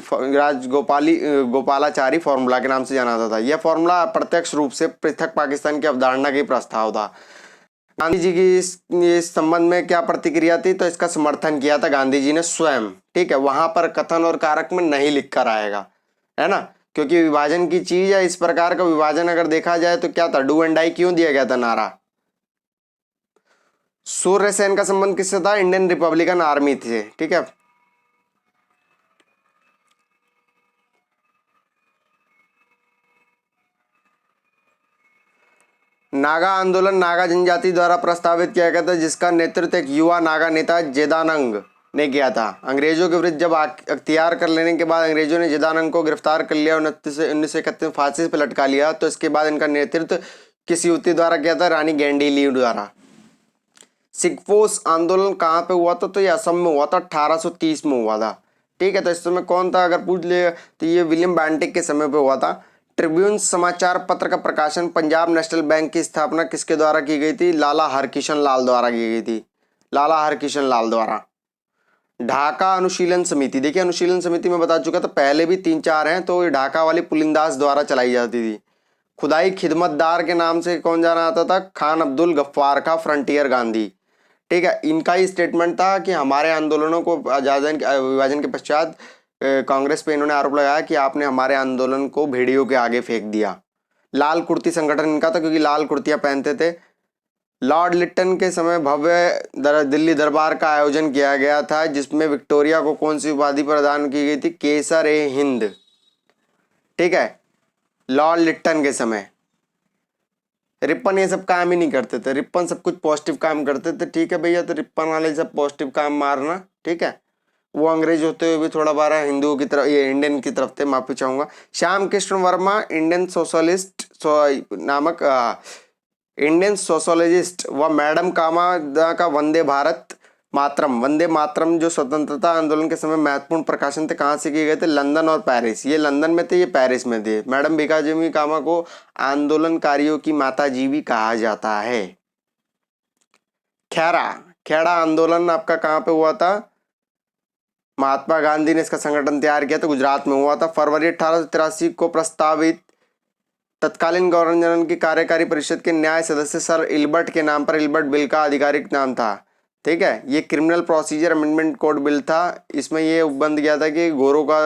फॉर्मूला के नाम से जाना जाता था। यह फॉर्मूला प्रत्यक्ष रूप से पृथक पाकिस्तान की अवधारणा की प्रस्ताव था। गांधी जी की इस संबंध में क्या प्रतिक्रिया थी, तो इसका समर्थन किया था गांधी जी ने स्वयं, ठीक है। वहां पर कथन और कारक में नहीं लिख कर आएगा, है ना, क्योंकि विभाजन की चीज है। इस प्रकार का विभाजन अगर देखा जाए तो क्या था, डू एंड डाई क्यों दिया गया था नारा। सूर्य सेन का संबंध किससे था, इंडियन रिपब्लिकन आर्मी थे, ठीक है। नागा आंदोलन नागा जनजाति द्वारा प्रस्तावित किया गया था, जिसका नेतृत्व एक युवा नागा नेता जेदानंग ने किया था। अंग्रेजों के विरुद्ध जब अख्तियार कर लेने के बाद अंग्रेजों ने जेदानंग को गिरफ्तार कर लिया, 1931 में फांसी पर लटका लिया। तो इसके बाद इनका नेतृत्व किस युवती द्वारा किया था, रानी गेंडीली द्वारा। सिगफोस आंदोलन कहाँ पे हुआ था, तो ये असम में हुआ था, 1830 में हुआ था, ठीक है। तो इस समय कौन था अगर पूछ ले तो ये विलियम बेंटिक के समय पे हुआ था। ट्रिब्यून समाचार पत्र का प्रकाशन, पंजाब नेशनल बैंक की स्थापना किसके द्वारा की गई थी, लाला हरकिशन लाल द्वारा की गई थी, लाला हरकिशन लाल द्वारा। ढाका अनुशीलन समिति, देखिए अनुशीलन समिति में बता चुका था, पहले भी 3-4 हैं, तो ये ढाका वाली पुलिंदास द्वारा चलाई जाती थी। खुदाई खिदमतदार के नाम से कौन जाना आता था, खान अब्दुल गफ्फार का फ्रंटियर गांधी, ठीक है। इनका ही स्टेटमेंट था कि हमारे आंदोलनों को विभाजन के पश्चात कांग्रेस पे इन्होंने आरोप लगाया कि आपने हमारे आंदोलन को भेड़ियों के आगे फेंक दिया। लाल कुर्ती संगठन इनका था, क्योंकि लाल कुर्तियां पहनते थे। लॉर्ड लिट्टन के समय भव्य दिल्ली दरबार का आयोजन किया गया था, जिसमें विक्टोरिया को कौन सी उपाधि प्रदान की गई थी, केसर ए हिंद, ठीक है, लॉर्ड लिट्टन के समय। रिपन ये सब काम ही नहीं करते थे, रिपन सब कुछ पॉजिटिव काम करते थे, ठीक है भैया। तो रिपन वाले सब पॉजिटिव काम मारना, ठीक है। वो अंग्रेज होते हुए भी थोड़ा बारा हिंदुओं की तरफ, ये इंडियन की तरफ थे, माफी चाहूंगा। श्याम कृष्ण वर्मा इंडियन सोशलिस्ट नामक इंडियन सोशोलॉजिस्ट व मैडम कामा का वंदे भारत मातरम, वंदे मातरम जो स्वतंत्रता आंदोलन के समय महत्वपूर्ण प्रकाशन थे, कहाँ से किए गए थे? लंदन और पेरिस। ये लंदन में थे, ये पेरिस में थे। मैडम भिकाजिनी कामा को आंदोलनकारियों की माताजी भी कहा जाता है। खेड़ा, खेड़ा आंदोलन आपका कहाँ पे हुआ था? महात्मा गांधी ने इसका संगठन तैयार किया तो गुजरात में हुआ था। फरवरी 1883 को प्रस्तावित तत्कालीन गवर्नर जनरल की कार्यकारी परिषद के न्याय सदस्य सर इल्बर्ट के नाम पर इल्बर्ट बिल का आधिकारिक नाम था। ठीक है, ये criminal procedure amendment code bill था। इसमें ये बंद किया था कि गोरों का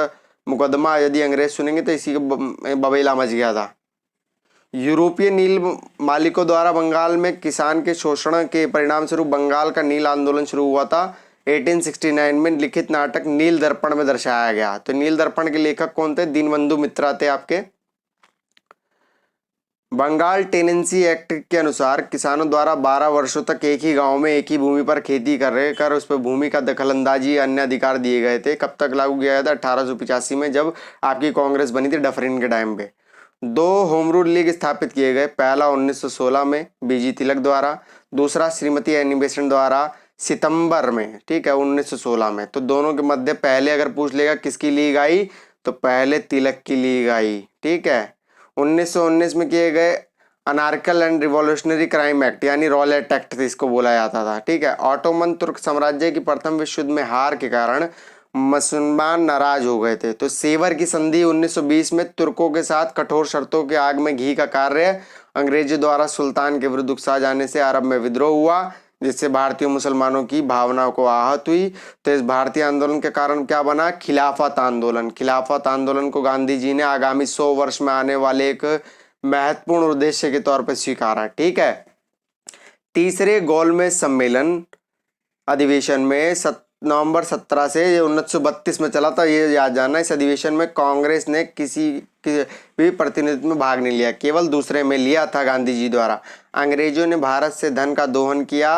मुकदमा यदि अंग्रेज सुनेंगे तो इसी का बबेला मच गया था। यूरोपीय नील मालिकों द्वारा बंगाल में किसान के शोषण के परिणाम स्वरूप बंगाल का नील आंदोलन शुरू हुआ था। 1869 में लिखित नाटक नील दर्पण में दर्शाया गया। तो नील दर्पण के लेखक कौन थे? दीनबंधु मित्रा थे आपके। बंगाल टेनेंसी एक्ट के अनुसार किसानों द्वारा 12 वर्षों तक एक ही गांव में एक ही भूमि पर खेती कर उस पर भूमि का दखलंदाजी अन्य अधिकार दिए गए थे। कब तक लागू किया गया था? 1885 में, जब आपकी कांग्रेस बनी थी डफरिन के टाइम पे। 2 होम रूल लीग स्थापित किए गए। पहला 1916 में बीजी तिलक द्वारा, दूसरा श्रीमती एनी बेसेंट द्वारा सितंबर में, ठीक है, 1916 में। तो दोनों के मध्य पहले अगर पूछ लेगा किसकी लीग आई तो पहले तिलक की लीग आई। ठीक है, 1919 में किए गए अनार्कल एंड रिवॉल्यूशनरी क्राइम एक्ट यानी रॉलेट एक्ट इसको बोला जाता था। ठीक है, ऑटोमन तुर्क साम्राज्य की प्रथम विश्व युद्ध में हार के कारण मुसलमान नाराज हो गए थे। तो सेवर की संधि 1920 में तुर्कों के साथ कठोर शर्तों के आग में घी का कार्य अंग्रेजों द्वारा सुल्तान के विरुद्ध उकसाए जाने से अरब में विद्रोह हुआ, जिससे भारतीय मुसलमानों की भावनाओं को आहत हुई। तो इस भारतीय आंदोलन के कारण क्या बना? खिलाफत आंदोलन। खिलाफत आंदोलन को गांधी जी ने आगामी 100 वर्ष में आने वाले एक महत्वपूर्ण उद्देश्य के तौर पर स्वीकारा। ठीक है, तीसरे गोलमेज सम्मेलन अधिवेशन में नवंबर 17 से 1932 में चला था, ये याद जानना। इस अधिवेशन में कांग्रेस ने किसी भी प्रतिनिधित्व में भाग नहीं लिया, केवल दूसरे में लिया था गांधी जी द्वारा। अंग्रेजों ने भारत से धन का दोहन किया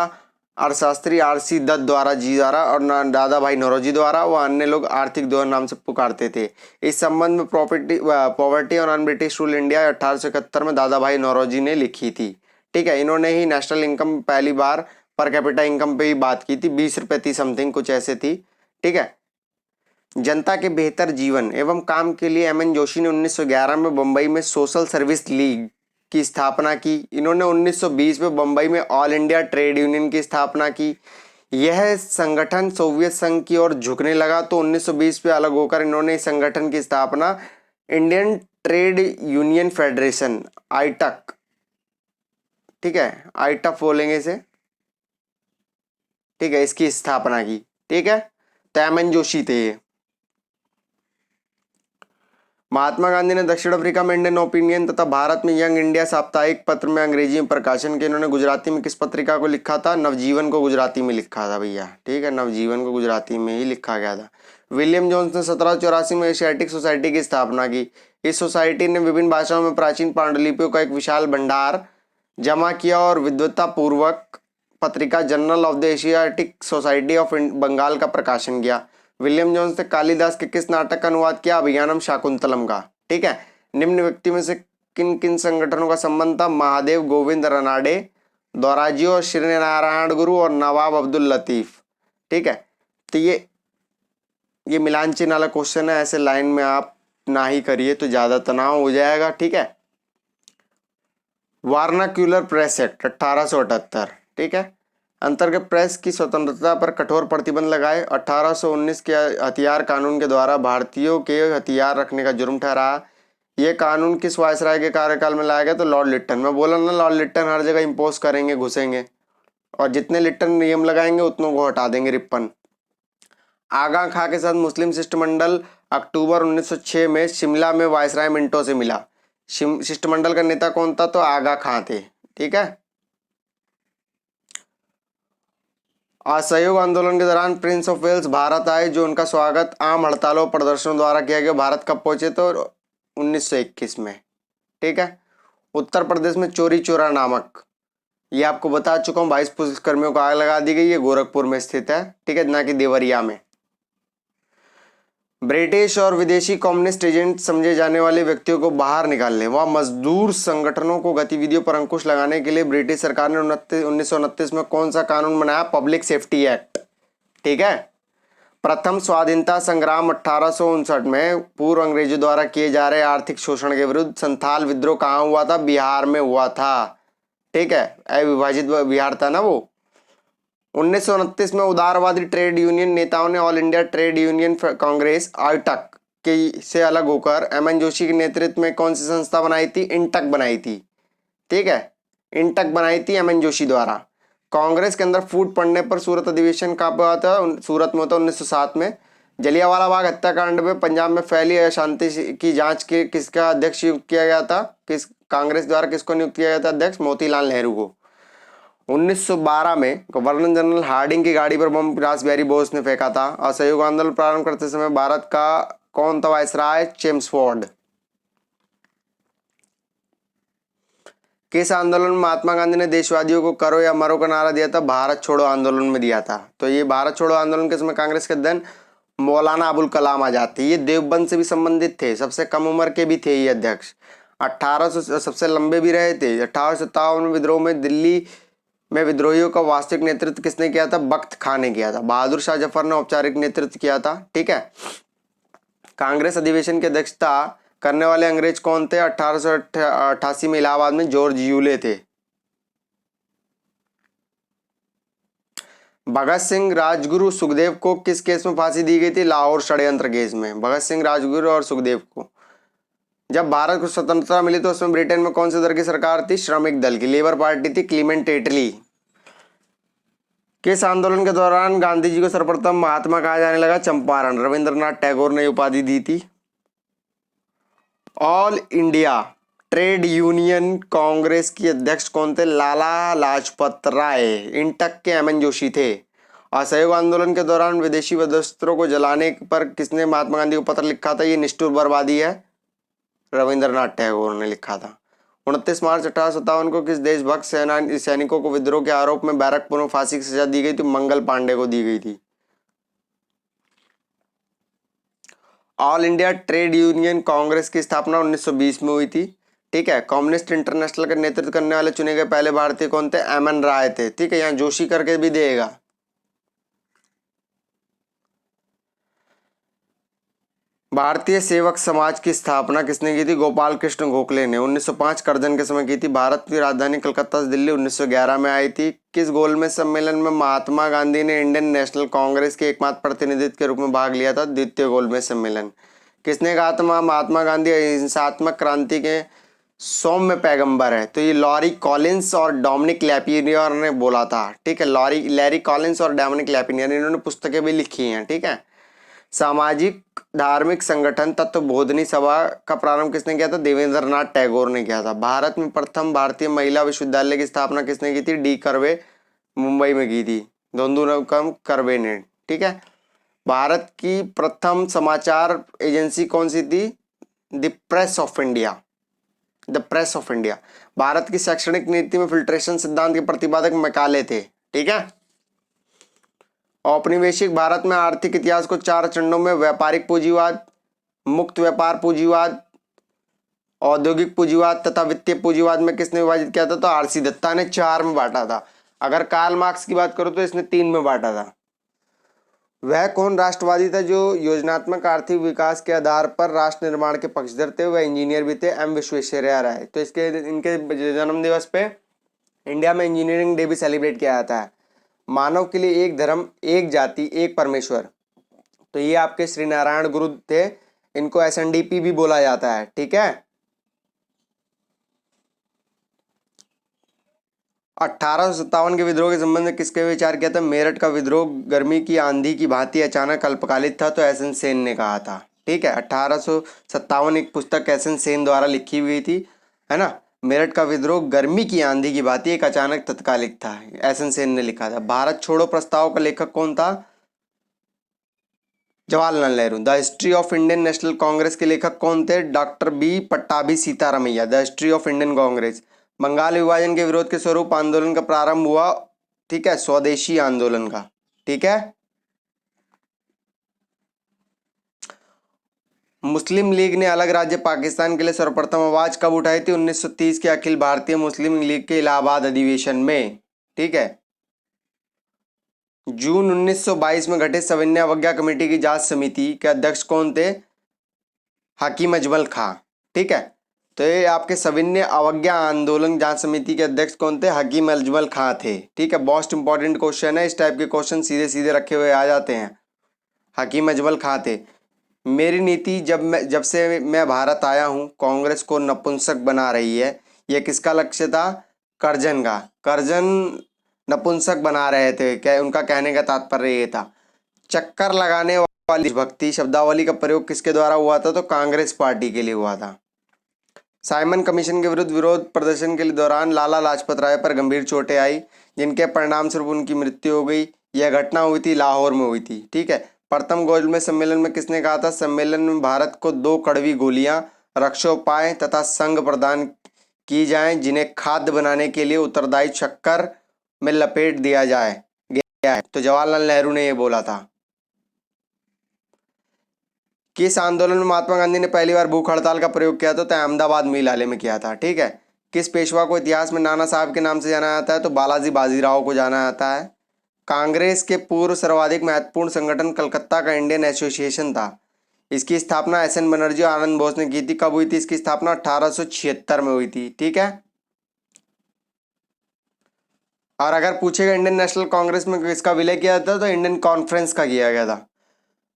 अर्थशास्त्री आरसी दत्त द्वारा और दादा भाई नौरोजी द्वारा। वह अन्य लोग आर्थिक दोहन नाम से पुकारते थे। इस संबंध में पॉवर्टी और नॉन ब्रिटिश रूल इंडिया 1871 में दादा भाई नौरोजी ने लिखी थी। ठीक है, इन्होंने ही नेशनल इनकम पहली बार पर कैपिटा इनकम पे ही बात की थी, 20 रुपए थी समथिंग, कुछ ऐसे थी। ठीक है, जनता के बेहतर जीवन एवं काम के लिए एम एन जोशी ने 1911 में बंबई में सोशल सर्विस लीग की स्थापना की। इन्होंने 1920 में बंबई में ऑल इंडिया ट्रेड यूनियन की स्थापना की। यह संगठन सोवियत संघ की ओर झुकने लगा तो 1920 पे अलग होकर इन्होंने इस संगठन की स्थापना इंडियन ट्रेड यूनियन फेडरेशन आईटक, ठीक है, आईटक बोलेंगे इसे, ठीक है, इसकी स्थापना की। ठीक है, तो एम एन जोशी थे ये। महात्मा गांधी ने दक्षिण अफ्रीका में इंडियन ओपिनियन तथा भारत में यंग इंडिया साप्ताहिक पत्र में अंग्रेजी में प्रकाशन के। इन्होंने गुजराती में किस पत्रिका को लिखा था? नवजीवन को गुजराती में लिखा था भैया। ठीक है, नवजीवन को गुजराती में ही लिखा गया था। विलियम जोन्स ने 1784 में एशियाटिक सोसाइटी की स्थापना की। इस सोसाइटी ने विभिन्न भाषाओं में प्राचीन पांडुलिपियों का एक विशाल भंडार जमा किया और विद्वता पूर्वक पत्रिका journal of the Asiatic society of Bengal का प्रकाशन किया। विलियम जोन्स ने कालिदास के किस नाटक का अनुवाद किया? अभिज्ञानम शाकुंतलम का। ठीक है, निम्न व्यक्ति में से किन किन संगठनों का संबंध था? महादेव गोविंद रनाडे, दोराजियो और श्री नारायण गुरु और नवाब अब्दुल लतीफ। ठीक है, तो ये मिलान चिन्ह वाला क्वेश्चन है, ऐसे लाइन में आप ना ही करिए तो ज्यादा तनाव हो जाएगा। ठीक है, वार्नाक्यूलर प्रेस एक्ट 1878, ठीक है, अंतर्गत प्रेस की स्वतंत्रता पर कठोर प्रतिबंध लगाए। 1819 के हथियार कानून के द्वारा भारतीयों के हथियार रखने का जुर्म ठहराया। यह कानून किस वायसराय के कार्यकाल में लाया गया? तो लॉर्ड लिट्टन। मैं बोला ना, लॉर्ड लिट्टन हर जगह इम्पोज करेंगे, घुसेंगे, और जितने लिट्टन नियम लगाएंगे उतनों को हटा देंगे रिप्पन। आगा खां के साथ मुस्लिम शिष्टमंडल अक्टूबर 1906 में शिमला में वायसराय मिंटो से मिला। शिष्टमंडल का नेता कौन था? तो आगा खां थे। ठीक है, असहयोग आंदोलन के दौरान प्रिंस ऑफ वेल्स भारत आए, जो उनका स्वागत आम हड़तालों प्रदर्शनों द्वारा किया गया। भारत कब पहुंचे? तो 1921 में। ठीक है, उत्तर प्रदेश में चोरी चोरा नामक, ये आपको बता चुका हूँ, 22 पुलिसकर्मियों को आग लगा दी गई। ये गोरखपुर में स्थित है। ठीक है, ना कि देवरिया में। ब्रिटिश और विदेशी कम्युनिस्ट एजेंट समझे जाने वाले व्यक्तियों को बाहर निकालने व मजदूर संगठनों को गतिविधियों पर अंकुश लगाने के लिए ब्रिटिश सरकार ने 1929 में कौन सा कानून बनाया? Public safety act. ठीक है। प्रथम स्वाधीनता संग्राम 1859 में पूर्व अंग्रेजों द्वारा किए जा रहे आर्थिक शोषण के विरुद्ध संथाल विद्रोह कहाँ हुआ था? बिहार में हुआ था। ठीक है, अविभाजित बिहार था ना वो। 1929 में उदारवादी ट्रेड यूनियन नेताओं ने all India trade union congress AITUC के से अलग होकर एम एन जोशी के नेतृत्व में कौन सी संस्था बनाई थी? इंटक बनाई थी। ठीक है, इंटक बनाई थी एम एन जोशी द्वारा। कांग्रेस के अंदर फूट पड़ने पर सूरत अधिवेशन कहाँ पे हुआ था? सूरत में होता 1907 में। जलियांवाला बाग हत्याकांड में पंजाब में फैली अशांति की जांच के किसका अध्यक्ष नियुक्त किया गया था? किस कांग्रेस द्वारा किसको नियुक्त किया गया था अध्यक्ष? मोतीलाल नेहरू को। 1912 में गवर्नर जनरल हार्डिंग की गाड़ी पर बम रासबिहारी बोस ने फेंका था। असहयोग आंदोलन प्रारंभ करते समय भारत का कौन था वायसराय? चेम्सफोर्ड। किस आंदोलन में महात्मा गांधी ने देशवादियों को करो या मरो का नारा दिया था? भारत छोड़ो आंदोलन में दिया था। तो ये भारत छोड़ो आंदोलन के समय कांग्रेस के अध्यक्ष मौलाना अबुल कलाम आजाद थे। ये देवबंद से भी संबंधित थे, सबसे कम उम्र के भी थे ये अध्यक्ष। 1800 सबसे लंबे भी रहे थे। 1857 विद्रोह में दिल्ली में विद्रोहियों का वास्तविक नेतृत्व किसने किया था? बख्त खां ने किया था। बहादुर शाह जफर ने औपचारिक नेतृत्व किया था। ठीक है। कांग्रेस अधिवेशन की अध्यक्षता करने वाले अंग्रेज कौन थे? 1888 में इलाहाबाद में जॉर्ज यूले थे। भगत सिंह, राजगुरु, सुखदेव को किस केस में फांसी दी गई थी? लाहौर षड्यंत्र केस में। भगत सिंह, राजगुरु और सुखदेव को। जब भारत को स्वतंत्रता मिली तो उसमें ब्रिटेन में कौन से दल की सरकार थी? श्रमिक दल की। लेबर पार्टी थी क्लीमेंट एटली। किस आंदोलन के दौरान गांधी जी को सर्वप्रथम महात्मा कहा जाने लगा? चंपारण। रविंद्रनाथ टैगोर ने उपाधि दी थी। All India trade union Congress की अध्यक्ष कौन थे? लाला लाजपत राय। इंटक के एम एन जोशी थे। असहयोग आंदोलन के दौरान विदेशी वस्त्रों को जलाने पर किसने महात्मा गांधी को पत्र लिखा था? ये निष्ठुर बर्बादी है, रविंद्रनाथ टैगोर ने लिखा था। 29 मार्च 1857 को किस देशभक्त सैनिकों को विद्रोह के आरोप में बैरकपुर में फांसी की सजा दी गई थी? मंगल पांडे को दी गई थी। All India trade union Congress की स्थापना 1920 में हुई थी। ठीक है। कम्युनिस्ट इंटरनेशनल का नेतृत्व करने वाले चुने गए पहले भारतीय कौन थे? एम एन राय थे। ठीक है, यहाँ जोशी करके भी देगा। भारतीय सेवक समाज की स्थापना किसने की थी? गोपाल कृष्ण गोखले ने 1905 करजन के समय की थी। भारत की राजधानी कलकत्ता से दिल्ली 1911 में आई थी। किस गोलमेज सम्मेलन में महात्मा गांधी ने इंडियन नेशनल कांग्रेस के एकमात्र प्रतिनिधित्व के रूप में भाग लिया था? द्वितीय गोलमेज सम्मेलन। किसने कहा था महात्मा गांधी अहिंसात्मक क्रांति के सौम्य पैगंबर है? तो ये लॉरी कॉलिंस और डोमिनिक लैपिनियर ने बोला था। ठीक है, लैरी कॉलिंस और डोमिनिक लैपिनियर, इन्होंने पुस्तकें भी लिखी हैं। ठीक है। सामाजिक धार्मिक संगठन तत्वबोधिनी सभा का प्रारंभ किसने किया था? देवेंद्रनाथ टैगोर ने किया था। भारत में प्रथम भारतीय महिला विश्वविद्यालय की स्थापना किसने की थी? डी कर्वे, मुंबई में की थी। धोंदूनकम कर्वे ने। ठीक है। भारत की प्रथम समाचार एजेंसी कौन सी थी? The press of India. The press of India. Bharat की शैक्षणिक नीति में फिल्ट्रेशन सिद्धांत के प्रतिपादक मैकाले थे। ठीक है। औपनिवेशिक भारत में आर्थिक इतिहास को 4 चरणों में व्यापारिक पूंजीवाद, मुक्त व्यापार पूंजीवाद, औद्योगिक पूंजीवाद तथा वित्तीय पूंजीवाद में किसने विभाजित किया था? तो आरसी दत्ता ने 4 में बांटा था। अगर कार्ल मार्क्स की बात करो तो इसने 3 में बांटा था। वह कौन राष्ट्रवादी था जो योजनात्मक आर्थिक विकास के आधार पर राष्ट्र निर्माण के पक्षधर थे? वह इंजीनियर भी थे, एम विश्वेश्वरैया राय। तो इनके जन्म दिवस पे इंडिया में इंजीनियरिंग डे भी सेलिब्रेट किया जाता है। मानव के लिए एक धर्म, एक जाति, एक परमेश्वर। तो ये आपके श्री नारायण गुरु थे। इनको एसएनडीपी भी बोला जाता है। ठीक है। 1857 के विद्रोह के संबंध में किसके विचार किया था? मेरठ का विद्रोह गर्मी की आंधी की भांति अचानक अल्पकालिक था, तो एस एन सेन ने कहा था। ठीक है। 1857 एक पुस्तक एस एन सेन द्वारा लिखी हुई थी, है ना। मेरठ का विद्रोह गर्मी की आंधी की भांति एक अचानक तत्कालिक था, एस एन सेन ने लिखा था। भारत छोड़ो प्रस्ताव का लेखक कौन था? Jawaharlal Nehru. The history of Indian national Congress के लेखक कौन थे? Doctor B Pattabhi Sitaramayya. The history of Indian Congress. Bengal विभाजन के विरोध के स्वरूप आंदोलन का प्रारंभ हुआ। ठीक है, स्वदेशी आंदोलन का। ठीक है। मुस्लिम लीग ने अलग राज्य पाकिस्तान के लिए सर्वप्रथम आवाज कब उठाई थी? 1930 के अखिल भारतीय मुस्लिम लीग के इलाहाबाद अधिवेशन में। ठीक है। जून 1922 में गठित सविनय अवज्ञा कमेटी की जांच समिति के अध्यक्ष कौन थे? हकीम अजमल खां। ठीक है, तो ये आपके सविनय अवज्ञा आंदोलन जांच समिति के अध्यक्ष कौन थे? हकीम अजमल खां थे। ठीक है, मोस्ट इंपॉर्टेंट क्वेश्चन है, इस टाइप के क्वेश्चन सीधे सीधे रखे हुए आ जाते हैं। हकीम अजमल खां थे। मेरी नीति जब से मैं भारत आया हूँ कांग्रेस को नपुंसक बना रही है, यह किसका लक्ष्य था? कर्जन का। कर्जन नपुंसक बना रहे थे, क्या उनका कहने का तात्पर्य ये था। चक्कर लगाने वाली भक्ति शब्दावली का प्रयोग किसके द्वारा हुआ था? तो कांग्रेस पार्टी के लिए हुआ था। साइमन कमीशन के विरुद्ध विरोध प्रदर्शन के दौरान लाला लाजपत राय पर गंभीर चोटें आई, जिनके परिणाम स्वरूप उनकी मृत्यु हो गई। यह घटना हुई थी लाहौर में हुई थी। ठीक है, प्रथम गोलमेज सम्मेलन में किसने कहा था? सम्मेलन में भारत को 2 कड़वी गोलियां, रक्षोपाय तथा संघ प्रदान की जाएं, जिन्हें खाद्य बनाने के लिए उत्तरदायी शक्कर में लपेट दिया जाए गया है। तो जवाहरलाल नेहरू ने यह बोला था। किस आंदोलन में महात्मा गांधी ने पहली बार भूख हड़ताल का प्रयोग किया था? तो अहमदाबाद मिल आले में किया था। ठीक है, किस पेशवा को इतिहास में नाना साहब के नाम से जाना जाता है? तो बालाजी बाजीराव को जाना जाता है। कांग्रेस के पूर्व सर्वाधिक महत्वपूर्ण संगठन कलकत्ता का इंडियन एसोसिएशन था। इसकी स्थापना एस.एन. बनर्जी और आनंद बोस ने की थी। कब हुई थी इसकी स्थापना? 1876 में हुई थी। ठीक है, और अगर पूछेगा इंडियन नेशनल कांग्रेस में किसका विलय किया था, तो इंडियन कॉन्फ्रेंस का किया गया था।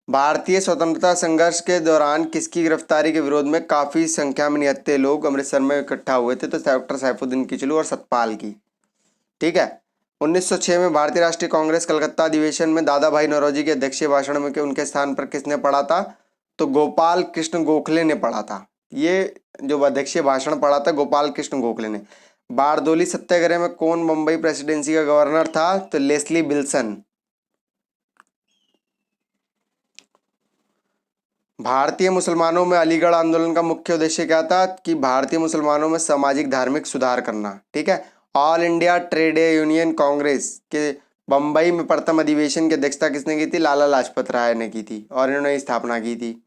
भारतीय स्वतंत्रता संघर्ष के दौरान किसकी गिरफ्तारी के विरोध में काफी संख्या में निहत्थे लोग अमृतसर में इकट्ठा हुए थे? तो डॉक्टर सैफुद्दीन किचलू और सतपाल की। ठीक है, 1906 में भारतीय राष्ट्रीय कांग्रेस कलकत्ता अधिवेशन में दादा भाई नौरोजी के अध्यक्षीय भाषण में उनके स्थान पर किसने पढ़ा था? तो गोपाल कृष्ण गोखले ने पढ़ा था। ये जो अध्यक्षीय भाषण पढ़ा था गोपाल कृष्ण गोखले ने। बारदोली सत्याग्रह में कौन मुंबई प्रेसिडेंसी का गवर्नर था? तो लेस्ली विल्सन। भारतीय मुसलमानों में अलीगढ़ आंदोलन का मुख्य उद्देश्य क्या था? कि भारतीय मुसलमानों में सामाजिक धार्मिक सुधार करना। ठीक है, all India trade union Congress के बम्बई में प्रथम अधिवेशन की अध्यक्षता किसने की थी? लाला लाजपत राय ने की थी और इन्होंने स्थापना की थी।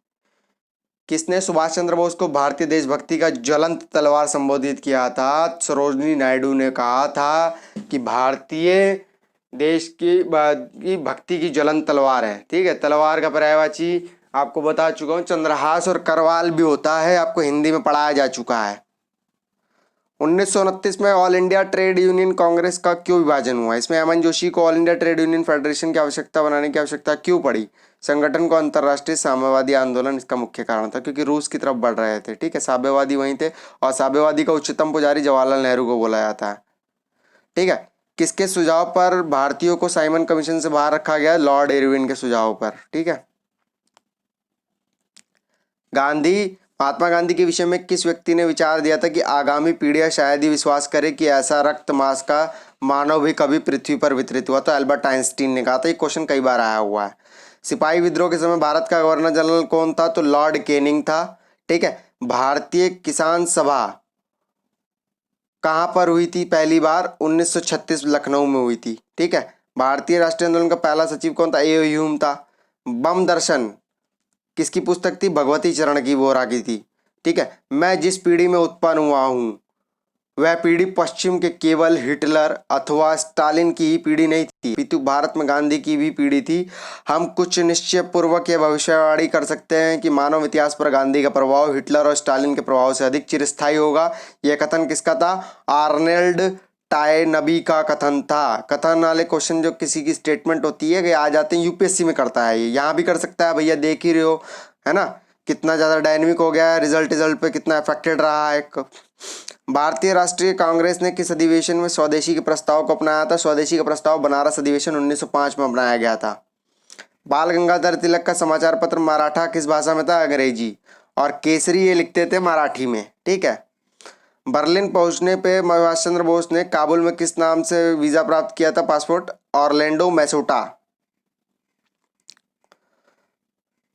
किसने सुभाष चंद्र बोस को भारतीय देशभक्ति का ज्वलंत तलवार संबोधित किया था? सरोजनी नायडू ने कहा था कि भारतीय देश की भक्ति की ज्वलंत तलवार है। ठीक है, तलवार का पर्यायवाची आपको बता चुका हूँ, चंद्रहास और करवाल भी होता है, आपको हिंदी में पढ़ाया जा चुका है। 1929 में all India trade union Congress का क्यों विभाजन हुआ? इसमें अमन जोशी को all India trade union federation की आवश्यकता बनाने की आवश्यकता क्यों पड़ी? संगठन को अंतर्राष्ट्रीय साम्यवादी आंदोलन इसका मुख्य कारण था, क्योंकि रूस की तरफ बढ़ रहे थे। ठीक है, साम्यवादी वहीं थे और साम्यवादी का उच्चतम पुजारी जवाहरलाल नेहरू को बोला जाता है। ठीक है, किसके सुझाव पर भारतीयों को साइमन कमीशन से बाहर रखा गया? लॉर्ड इरविन के सुझाव पर। ठीक है, महात्मा गांधी के विषय में किस व्यक्ति ने विचार दिया था कि आगामी पीढ़ियां शायद ही विश्वास करे कि ऐसा रक्त मांस का मानव भी कभी पृथ्वी पर वितरित हुआ? तो एल्बर्ट आइंस्टीन ने कहा था। ये क्वेश्चन कई बार आया हुआ है। सिपाही विद्रोह के समय भारत का गवर्नर जनरल कौन था? तो लॉर्ड केनिंग था। ठीक है, भारतीय किसान सभा कहाँ पर हुई थी पहली बार? 1936 लखनऊ में हुई थी। ठीक है, भारतीय राष्ट्रीय आंदोलन का पहला सचिव कौन था? ए ह्यूम था। बम दर्शन किसकी पुस्तक थी? भगवती चरण की, वोरा की थी। ठीक है, मैं जिस पीढ़ी में उत्पन्न हुआ हूँ वह पीढ़ी पश्चिम के केवल हिटलर अथवा स्टालिन की ही पीढ़ी नहीं थी, पितु भारत में गांधी की भी पीढ़ी थी। हम कुछ निश्चय पूर्वक यह भविष्यवाणी कर सकते हैं कि मानव इतिहास पर गांधी का प्रभाव हिटलर और स्टालिन के प्रभाव से अधिक चिरस्थायी होगा। यह कथन किसका था? आर्नेल्ड टायनबी का कथन था। कथन वाले क्वेश्चन जो किसी की स्टेटमेंट होती है कि आ जाते हैं, यूपीएससी में करता है, ये यहाँ भी कर सकता है भैया, देख ही रहे हो है ना कितना ज़्यादा डायनेमिक हो गया है, रिजल्ट पे कितना अफेक्टेड रहा है। भारतीय राष्ट्रीय कांग्रेस ने किस अधिवेशन में स्वदेशी के प्रस्ताव को अपनाया था? स्वदेशी का प्रस्ताव बनारस अधिवेशन 1905 में अपनाया गया था। बाल गंगाधर तिलक का समाचार पत्र मराठा किस भाषा में था? अंग्रेजी। और केसरी ये लिखते थे मराठी में। ठीक है, बर्लिन पहुंचने पे सुभाष चंद्र बोस ने काबुल में किस नाम से वीजा प्राप्त किया था? पासपोर्ट। ऑरलैंडो मैसोटा।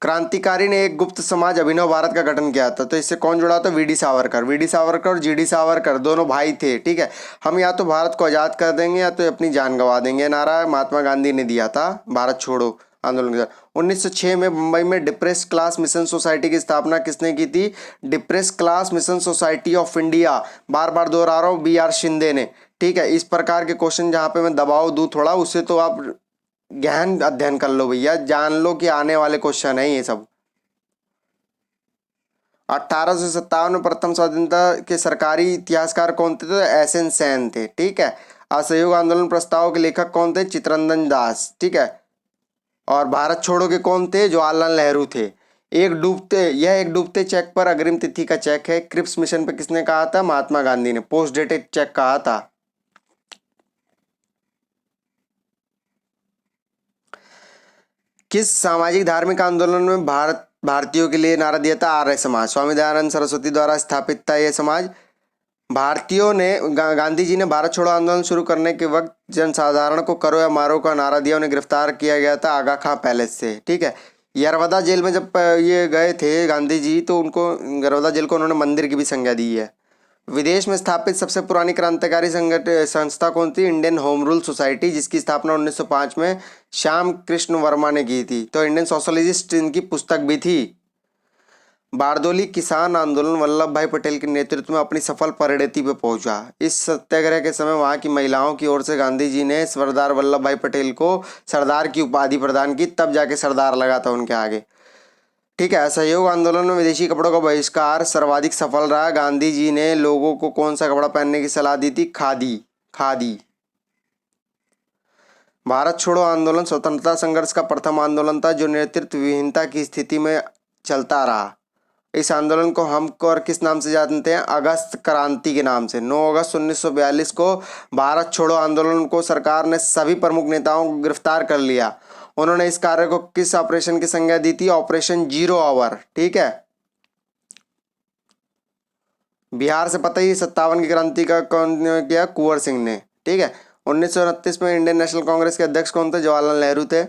क्रांतिकारी ने एक गुप्त समाज अभिनव भारत का गठन किया था, तो इससे कौन जुड़ा था? वीडी सावरकर। वीडी सावरकर और जीडी सावरकर दोनों भाई थे। ठीक है, हम या तो भारत को आज़ाद कर देंगे या तो अपनी जान गंवा देंगे, नारा महात्मा गांधी ने दिया था भारत छोड़ो आंदोलन के दौरान। 1906 में मुंबई में डिप्रेस क्लास मिशन सोसाइटी की स्थापना किसने की थी? Depressed class mission society of India, बार बार दोहरा रहा हूँ, बी आर शिंदे ने। ठीक है, इस प्रकार के क्वेश्चन जहाँ पे मैं दबाव दूँ थोड़ा, उससे तो आप गहन अध्ययन कर लो भैया, जान लो कि आने वाले क्वेश्चन है ये सब। 1857 में प्रथम स्वतंत्रता के सरकारी इतिहासकार कौन थे? तो एसएन सेन थे। ठीक है। असहयोग आंदोलन प्रस्ताव के लेखक कौन थे? चित्तरंजन दास। ठीक है। और भारत छोड़ो के कौन थे? जवाहरलाल नेहरू थे। एक डूबते चेक पर अग्रिम तिथि का चेक है। क्रिप्स मिशन पे किसने कहा था? महात्मा गांधी ने पोस्ट डेटेड चेक कहा था। किस सामाजिक धार्मिक आंदोलन में भारतीयों के लिए नारा दिया था? आर्य समाज। स्वामी दयानंद सरस्वती द्वारा स्थापित था यह समाज। भारतीयों ने गांधी जी ने भारत छोड़ो आंदोलन शुरू करने के वक्त जनसाधारण को करो या मारो का नारा दिया। उन्हें गिरफ्तार किया गया था आगा खां पैलेस से। ठीक है। यरवदा जेल में जब ये गए थे गांधी जी, तो उनको यरवदा जेल को उन्होंने मंदिर की भी संज्ञा दी है। विदेश में स्थापित सबसे पुरानी क्रांतिकारी संस्था कौन थी? इंडियन होम रूल सोसाइटी, जिसकी स्थापना 1905 में श्याम कृष्ण वर्मा ने की थी। तो इंडियन सोशलिस्ट इनकी पुस्तक भी थी। बारदोली किसान आंदोलन वल्लभ भाई पटेल के नेतृत्व में अपनी सफल परिणति पर पहुंचा। इस सत्याग्रह के समय वहां की महिलाओं की ओर से गांधी जी ने सरदार वल्लभ भाई पटेल को सरदार की उपाधि प्रदान की, तब जाके सरदार लगा था उनके आगे। ठीक है। असहयोग आंदोलन में विदेशी कपड़ों का बहिष्कार सर्वाधिक सफल रहा। गांधी जी ने लोगों को कौन सा कपड़ा पहनने की सलाह दी थी? खादी। खादी। भारत छोड़ो आंदोलन स्वतंत्रता संघर्ष का प्रथम आंदोलन था जो नेतृत्व विहीनता की स्थिति में चलता रहा। इस आंदोलन को हम और किस नाम से जानते हैं? अगस्त क्रांति के नाम से। 9 अगस्त 1942 को भारत छोड़ो आंदोलन को सरकार ने सभी प्रमुख नेताओं को गिरफ्तार कर लिया। उन्होंने इस कार्य को किस ऑपरेशन की संज्ञा दी थी? Operation zero hour. ठीक है। बिहार से पता ही 57 की क्रांति का कौन किया? कुंवर सिंह ने। ठीक है। 1929 में इंडियन नेशनल कांग्रेस के अध्यक्ष कौन थे? जवाहरलाल नेहरू थे।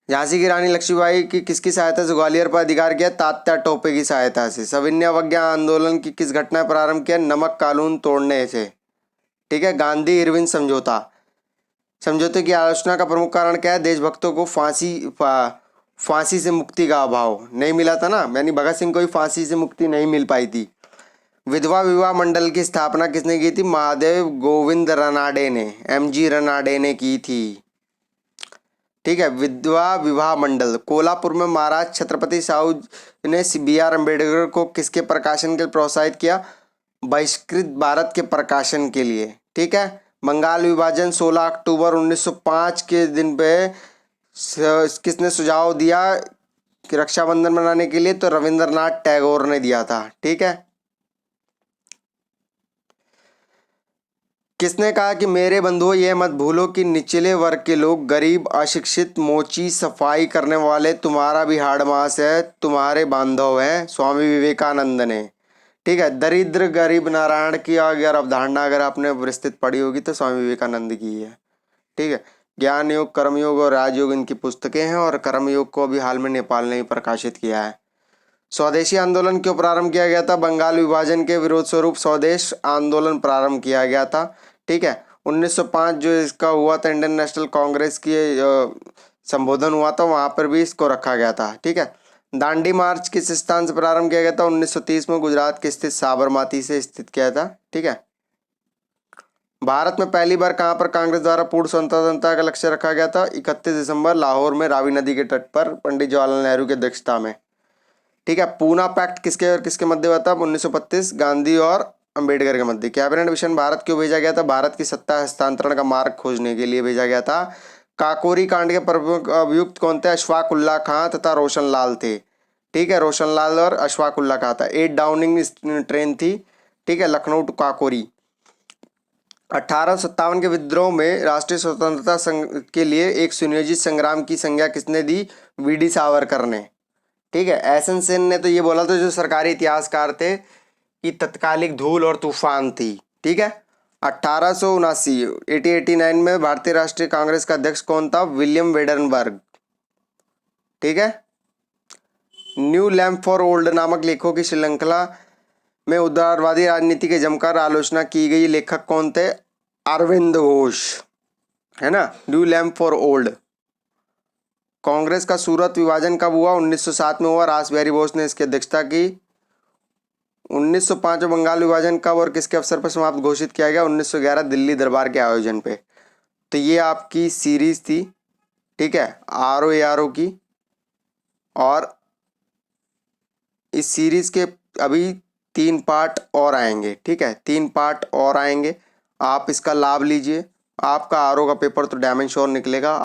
झांसी की रानी लक्ष्मीबाई की किसकी सहायता से ग्वालियर पर अधिकार किया? तात्या टोपे की सहायता से। सविनय अवज्ञा आंदोलन की किस घटना ने प्रारंभ किया? नमक कानून तोड़ने से। ठीक है। गांधी इरविन समझौता। समझौते की आलोचना का प्रमुख कारण क्या है? देशभक्तों को फांसी से मुक्ति का अभाव नहीं मिला था ना, यानी भगत सिंह को भी फांसी से मुक्ति नहीं मिल पाई थी। विधवा विवाह मंडल की स्थापना किसने की थी? महादेव गोविंद रनाडे ने, MG रनाडे ने की थी। ठीक है। विधवा विवाह मंडल। कोल्हापुर में महाराज छत्रपति साहू ने BR अम्बेडकर को किसके प्रकाशन के लिए प्रोत्साहित किया? बहिष्कृत भारत के प्रकाशन के लिए। ठीक है। बंगाल विभाजन 16 अक्टूबर 1905 के दिन पे किसने सुझाव दिया कि रक्षाबंधन मनाने के लिए? तो रविंद्रनाथ टैगोर ने दिया था। ठीक है। किसने कहा कि मेरे बंधुओं यह मत भूलो कि निचले वर्ग के लोग, गरीब, अशिक्षित, मोची सफाई करने वाले तुम्हारा भी हाड़ मास है, तुम्हारे बांधव हैं? स्वामी विवेकानंद ने। ठीक है। दरिद्र गरीब नारायण की अगर अवधारणा अगर आपने विस्तृत पढ़ी होगी तो स्वामी विवेकानंद की है। ठीक है। ज्ञान योग, कर्मयोग और राजयोग इनकी पुस्तकें हैं, और कर्मयोग को अभी हाल में नेपाल ने ही प्रकाशित किया है। स्वदेशी आंदोलन क्यों प्रारंभ किया गया था? बंगाल विभाजन के विरोध स्वरूप स्वदेश आंदोलन प्रारंभ किया गया था। ठीक है। 1905 जो इसका हुआ था, इंडियन नेशनल कांग्रेस की संबोधन हुआ था, वहां पर भी इसको रखा गया था। ठीक है। दांडी मार्च किस स्थान से प्रारंभ किया गया था? 1930 में गुजरात के स्थित साबरमती से स्थित किया था। ठीक है। भारत में पहली बार कहां पर कांग्रेस द्वारा पूर्ण स्वतंत्रता का लक्ष्य रखा गया था? 31 दिसंबर लाहौर में रावी नदी के तट पर पंडित जवाहरलाल नेहरू की अध्यक्षता में। ठीक है। पूना पैक्ट किसके और किसके मध्य हुआ था? 1932 गांधी और अंबेडकर के मध्य। कैबिनेट मिशन भारत क्यों भेजा गया था? भारत की सत्ता हस्तांतरण का मार्ग खोजने के लिए भेजा गया था। काकोरी कांड के प्रमुख अभियुक्त कौन थे? अशफाक उल्ला खां तथा रोशन लाल थे। ठीक है। रोशन लाल और अशफाक उल्ला खां था। 8 डाउनिंग ट्रेन थी। ठीक है। लखनऊ टू काकोरी। 1857 के विद्रोह में राष्ट्रीय स्वतंत्रता संघ के लिए एक सुनियोजित संग्राम की संज्ञा किसने दी? VD सावरकर ने। ठीक है। एसएन सेन ने तो ये बोला था, जो सरकारी इतिहासकार थे, कि तत्कालिक धूल और तूफान थी। ठीक है। 1889 में भारतीय राष्ट्रीय कांग्रेस का अध्यक्ष कौन था? William Wedenberg. ठीक है। न्यू लैम्प फॉर ओल्ड नामक लेखों की श्रृंखला में उदारवादी राजनीति के जमकर आलोचना की गई। लेखक कौन थे? अरविंद घोष, है ना। New lamp for old. Congress का सूरत विभाजन कब हुआ? 1907 में हुआ। रास बिहारी बोस ने इसकी अध्यक्षता की। 1905 में बंगाल विभाजन कब और किसके अवसर पर समाप्त घोषित किया गया? 1911 दिल्ली दरबार के आयोजन पे। तो ये आपकी सीरीज थी, ठीक है, ROARO की। और इस सीरीज के अभी 3 पार्ट और आएंगे, ठीक है, 3 पार्ट और आएंगे। आप इसका लाभ लीजिए। आपका RO का पेपर तो डैमेज श्योर निकलेगा।